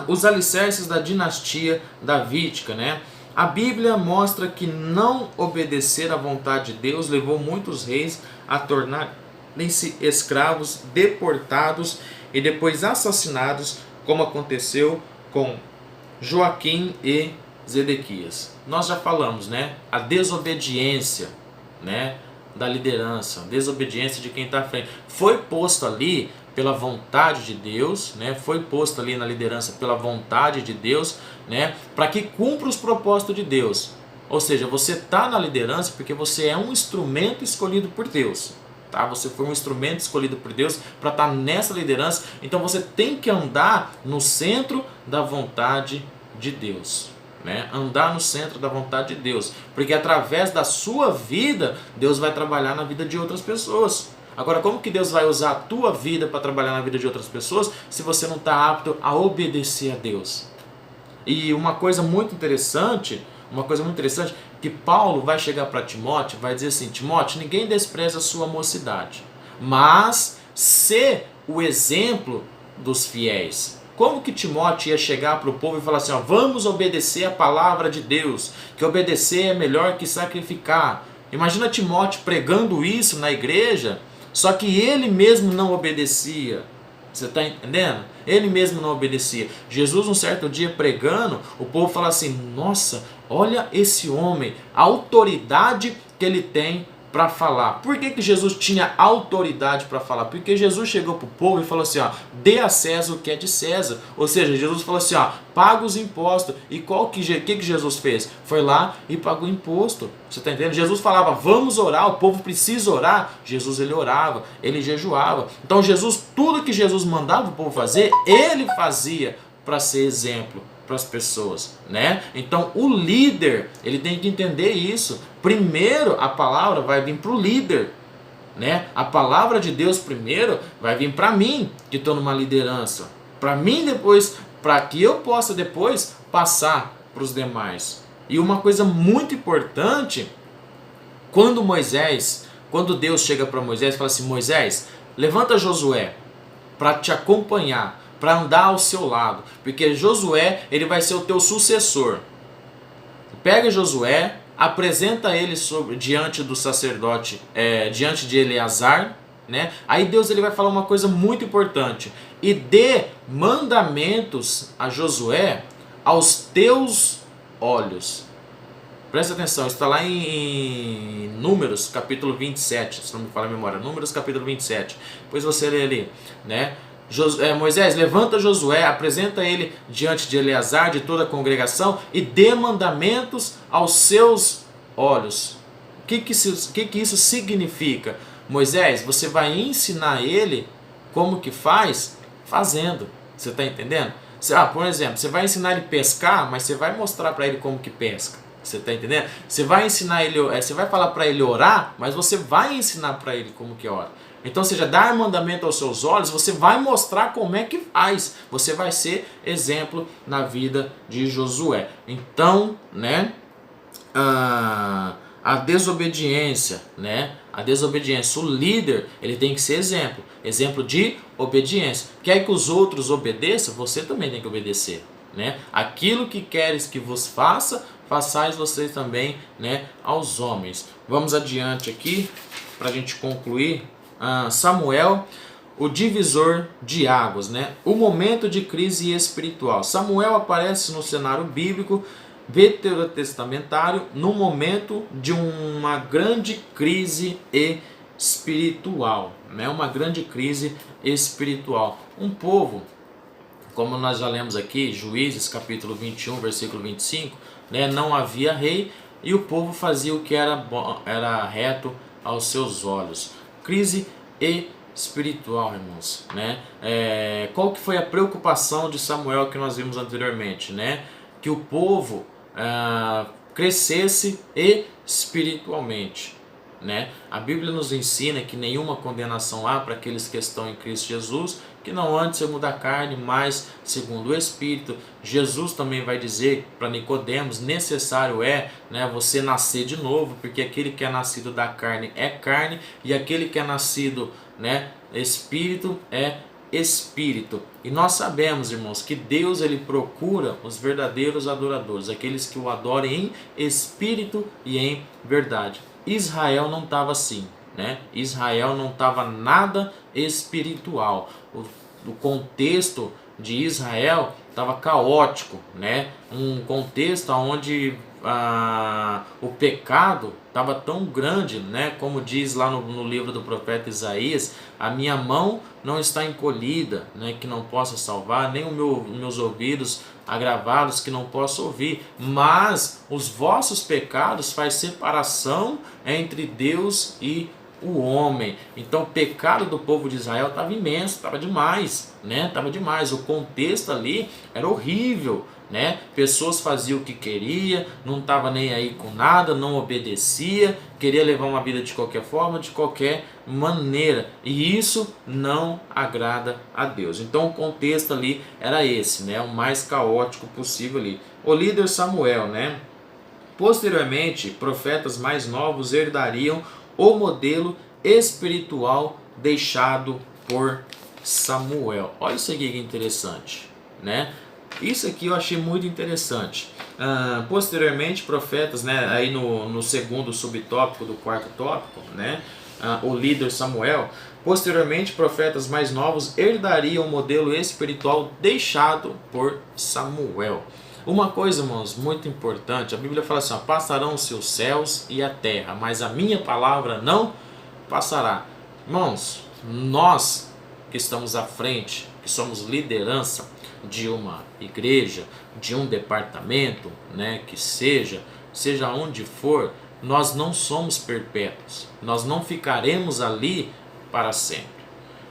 Os alicerces da dinastia davídica, né? A Bíblia mostra que não obedecer à vontade de Deus levou muitos reis a tornarem-se escravos, deportados e depois assassinados, como aconteceu com Joaquim e Zedequias. Nós já falamos, né? A desobediência, né, da liderança, desobediência de quem está à frente, foi posto ali pela vontade de Deus, né? Foi posto ali na liderança pela vontade de Deus, né? Para que cumpra os propósitos de Deus. Ou seja, você está na liderança porque você é um instrumento escolhido por Deus, tá? Você foi um instrumento escolhido por Deus para estar nessa liderança, então você tem que andar no centro da vontade de Deus, né? Andar no centro da vontade de Deus, porque através da sua vida Deus vai trabalhar na vida de outras pessoas. Agora, como que Deus vai usar a tua vida para trabalhar na vida de outras pessoas se você não está apto a obedecer a Deus? E uma coisa muito interessante, que Paulo vai chegar para Timóteo, vai dizer assim: Timóteo, ninguém despreza a sua mocidade, mas sê o exemplo dos fiéis. Como que Timóteo ia chegar para o povo e falar assim, ó, vamos obedecer a palavra de Deus, que obedecer é melhor que sacrificar? Imagina Timóteo pregando isso na igreja, só que ele mesmo não obedecia. Você está entendendo? Ele mesmo não obedecia. Jesus, um certo dia pregando, o povo fala assim, nossa, olha esse homem, a autoridade que ele tem para falar. Por que Jesus tinha autoridade para falar? Porque Jesus chegou para o povo e falou assim, ó, dê a César o que é de César. Ou seja, Jesus falou assim, ó, paga os impostos. E que Jesus fez? Foi lá e pagou o imposto. Você está entendendo? Jesus falava, vamos orar, o povo precisa orar. Jesus, ele orava, ele jejuava. Então Jesus, tudo que Jesus mandava o povo fazer, ele fazia para ser exemplo para as pessoas, né? Então o líder, ele tem que entender isso. Primeiro a palavra vai vir para o líder, né? A palavra de Deus primeiro vai vir para mim, que estou numa liderança, para mim depois, para que eu possa depois passar para os demais. E uma coisa muito importante, quando Deus chega para Moisés e fala assim, Moisés, levanta Josué para te acompanhar, para andar ao seu lado, porque Josué, ele vai ser o teu sucessor. Pega Josué, apresenta ele diante do sacerdote, diante de Eleazar, né? Aí Deus, ele vai falar uma coisa muito importante, e dê mandamentos a Josué aos teus olhos. Presta atenção, está lá em Números capítulo 27, se não me falha a memória, Números capítulo 27, depois você lê ali, né? Moisés, levanta Josué, apresenta ele diante de Eleazar, de toda a congregação, e dê mandamentos aos seus olhos. O que isso significa? Moisés, você vai ensinar ele como que faz? Fazendo. Você está entendendo? Por exemplo, você vai ensinar ele a pescar, mas você vai mostrar para ele como que pesca. Você está entendendo? Você vai ensinar ele, você vai falar para ele orar, mas você vai ensinar para ele como que ora. Então, seja, dar mandamento aos seus olhos, você vai mostrar como é que faz. Você vai ser exemplo na vida de Josué. Então, né, a desobediência, né, o líder, ele tem que ser exemplo de obediência. Quer que os outros obedeçam? Você também tem que obedecer, né? Aquilo que queres que vos faça, façais vocês também, né, aos homens. Vamos adiante aqui, para a gente concluir. Samuel, o divisor de águas, né? O momento de crise espiritual. Samuel aparece no cenário bíblico veterotestamentário no momento de uma grande crise espiritual, né? Uma grande crise espiritual. Um povo, como nós já lemos aqui, Juízes capítulo 21, versículo 25, né? Não havia rei, e o povo fazia o que era bom, era reto aos seus olhos. Crise espiritual, irmãos, né? Qual que foi a preocupação de Samuel que nós vimos anteriormente, né? Que o povo crescesse espiritualmente, né? A Bíblia nos ensina que nenhuma condenação há para aqueles que estão em Cristo Jesus, que não antes segundo a carne, mas segundo o Espírito. Jesus também vai dizer para Nicodemos, necessário é, né, você nascer de novo, porque aquele que é nascido da carne é carne, e aquele que é nascido, né, Espírito é Espírito. E nós sabemos, irmãos, que Deus ele procura os verdadeiros adoradores, aqueles que o adorem em espírito e em verdade. Israel não estava assim, né? Israel não estava nada espiritual. O contexto de Israel estava caótico, né? Um contexto onde o pecado estava tão grande, né? Como diz lá no livro do profeta Isaías, a minha mão não está encolhida, né? Que não possa salvar, nem meus ouvidos agravados que não posso ouvir, mas os vossos pecados faz separação entre Deus e o homem. Então o pecado do povo de Israel estava imenso, estava demais, né? Estava demais. O contexto ali era horrível, né? Pessoas faziam o que queria, não estava nem aí com nada, não obedecia, queria levar uma vida de qualquer forma, de qualquer maneira, e isso não agrada a Deus. Então o contexto ali era esse, né? O mais caótico possível ali. O líder Samuel, né? Posteriormente, profetas mais novos herdariam o modelo espiritual deixado por Samuel. Olha isso aqui que interessante, né? Isso aqui eu achei muito interessante. Posteriormente, profetas, né, aí no segundo subtópico do quarto tópico, né, o líder Samuel, posteriormente, profetas mais novos herdariam o modelo espiritual deixado por Samuel. Uma coisa, irmãos, muito importante, a Bíblia fala assim, ó, passarão os seus céus e a terra, mas a minha palavra não passará. Irmãos, nós que estamos à frente, que somos liderança de uma igreja, de um departamento, né, que seja onde for, nós não somos perpétuos, nós não ficaremos ali para sempre.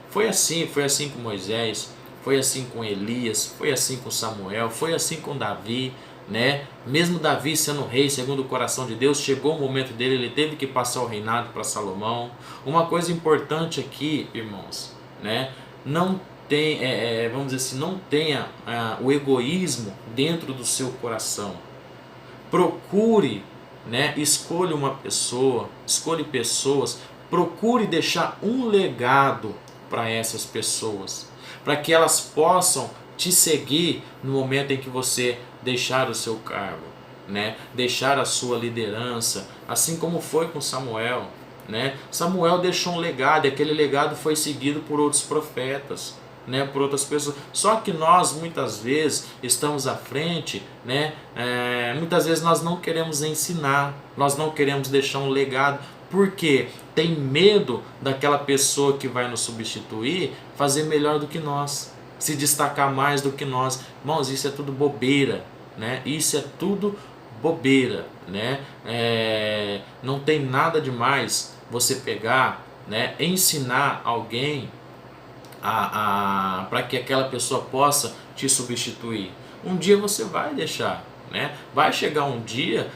Foi assim com Moisés, foi assim com Elias, foi assim com Samuel, foi assim com Davi, né? Mesmo Davi sendo rei segundo o coração de Deus, chegou o momento dele, ele teve que passar o reinado para Salomão. Uma coisa importante aqui, irmãos, né? Não tem, vamos dizer assim, não tenha o egoísmo dentro do seu coração. Procure, né? Escolha uma pessoa, escolhe pessoas, procure deixar um legado para essas pessoas, para que elas possam te seguir no momento em que você deixar o seu cargo, né? Deixar a sua liderança, assim como foi com Samuel, né? Samuel deixou um legado e aquele legado foi seguido por outros profetas, né? Por outras pessoas. Só que nós muitas vezes estamos à frente, né? Muitas vezes nós não queremos ensinar, nós não queremos deixar um legado, porque tem medo daquela pessoa que vai nos substituir fazer melhor do que nós, se destacar mais do que nós. Irmãos, isso é tudo bobeira, né? Isso é tudo bobeira, né? Não tem nada demais você pegar, né? Ensinar alguém para que aquela pessoa possa te substituir. Um dia você vai deixar, né? Vai chegar um dia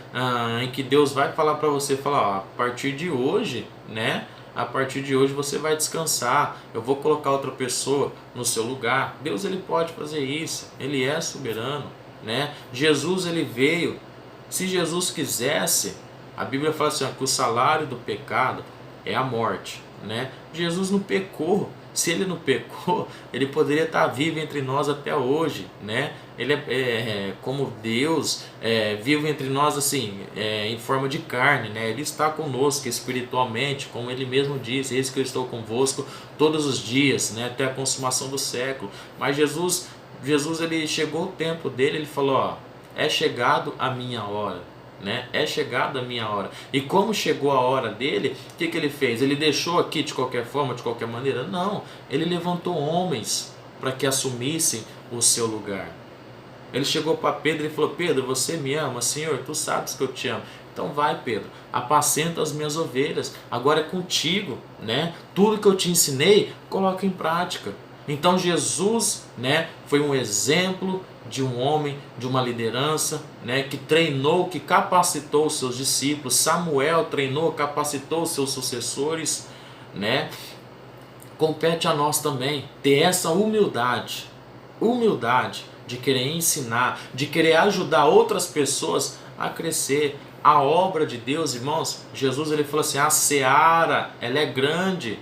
em que Deus vai falar para você, falar, ó, a partir de hoje, né? A partir de hoje você vai descansar, eu vou colocar outra pessoa no seu lugar. Deus ele pode fazer isso, ele é soberano, né? Jesus ele veio, se Jesus quisesse, a Bíblia fala assim, ó, que o salário do pecado é a morte, né? Jesus não pecou. Se ele não pecou, ele poderia estar vivo entre nós até hoje, né? Ele como Deus, vivo entre nós assim, em forma de carne, né? Ele está conosco espiritualmente, como ele mesmo diz, eis que eu estou convosco todos os dias, né? Até a consumação do século. Mas Jesus ele chegou o tempo dele, ele falou, ó, é chegado a minha hora. Né? É chegada a minha hora. E como chegou a hora dele, o que ele fez? Ele deixou aqui de qualquer forma, de qualquer maneira? Não, ele levantou homens para que assumissem o seu lugar. Ele chegou para Pedro e falou, Pedro, você me ama? Senhor, tu sabes que eu te amo. Então vai, Pedro, apacenta as minhas ovelhas, agora é contigo, né? Tudo que eu te ensinei, coloca em prática. Então Jesus, né, foi um exemplo de um homem, de uma liderança, né, que treinou, que capacitou os seus discípulos. Samuel treinou, capacitou os seus sucessores, né? Compete a nós também ter essa humildade de querer ensinar, de querer ajudar outras pessoas a crescer. A obra de Deus, irmãos, Jesus ele falou assim, a seara, ela é grande,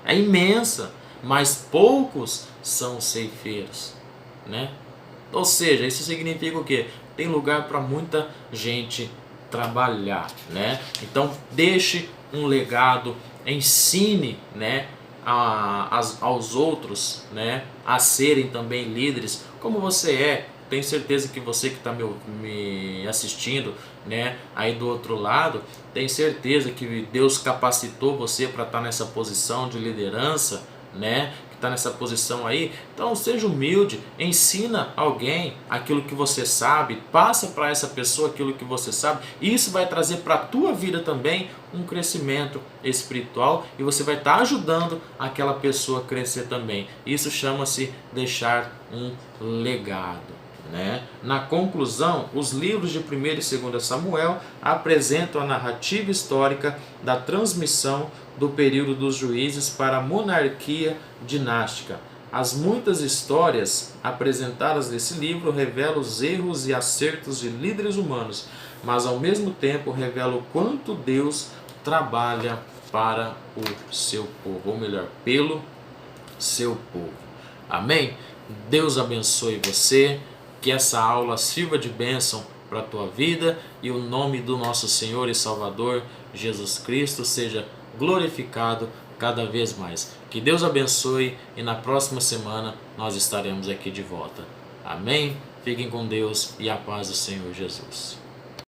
é imensa, mas poucos são os ceifeiros, né? Ou seja, isso significa o quê? Tem lugar para muita gente trabalhar, né? Então deixe um legado, ensine, né, aos outros, né, a serem também líderes, como você é. Tenho certeza que você que está me assistindo, né, aí do outro lado, tenho certeza que Deus capacitou você para estar nessa posição de liderança, né, que está nessa posição aí. Então seja humilde, ensina alguém aquilo que você sabe, passa para essa pessoa aquilo que você sabe, e isso vai trazer para a tua vida também um crescimento espiritual, e você vai estar ajudando aquela pessoa a crescer também. Isso chama-se deixar um legado, né? Na conclusão, os livros de 1º e 2º Samuel apresentam a narrativa histórica da transmissão do período dos juízes para a monarquia dinástica. As muitas histórias apresentadas nesse livro revelam os erros e acertos de líderes humanos, mas ao mesmo tempo revelam o quanto Deus trabalha para o seu povo, ou melhor, pelo seu povo. Amém? Deus abençoe você, que essa aula sirva de bênção para a tua vida e o nome do nosso Senhor e Salvador Jesus Cristo seja glorificado cada vez mais. Que Deus abençoe e na próxima semana nós estaremos aqui de volta. Amém? Fiquem com Deus e a paz do Senhor Jesus.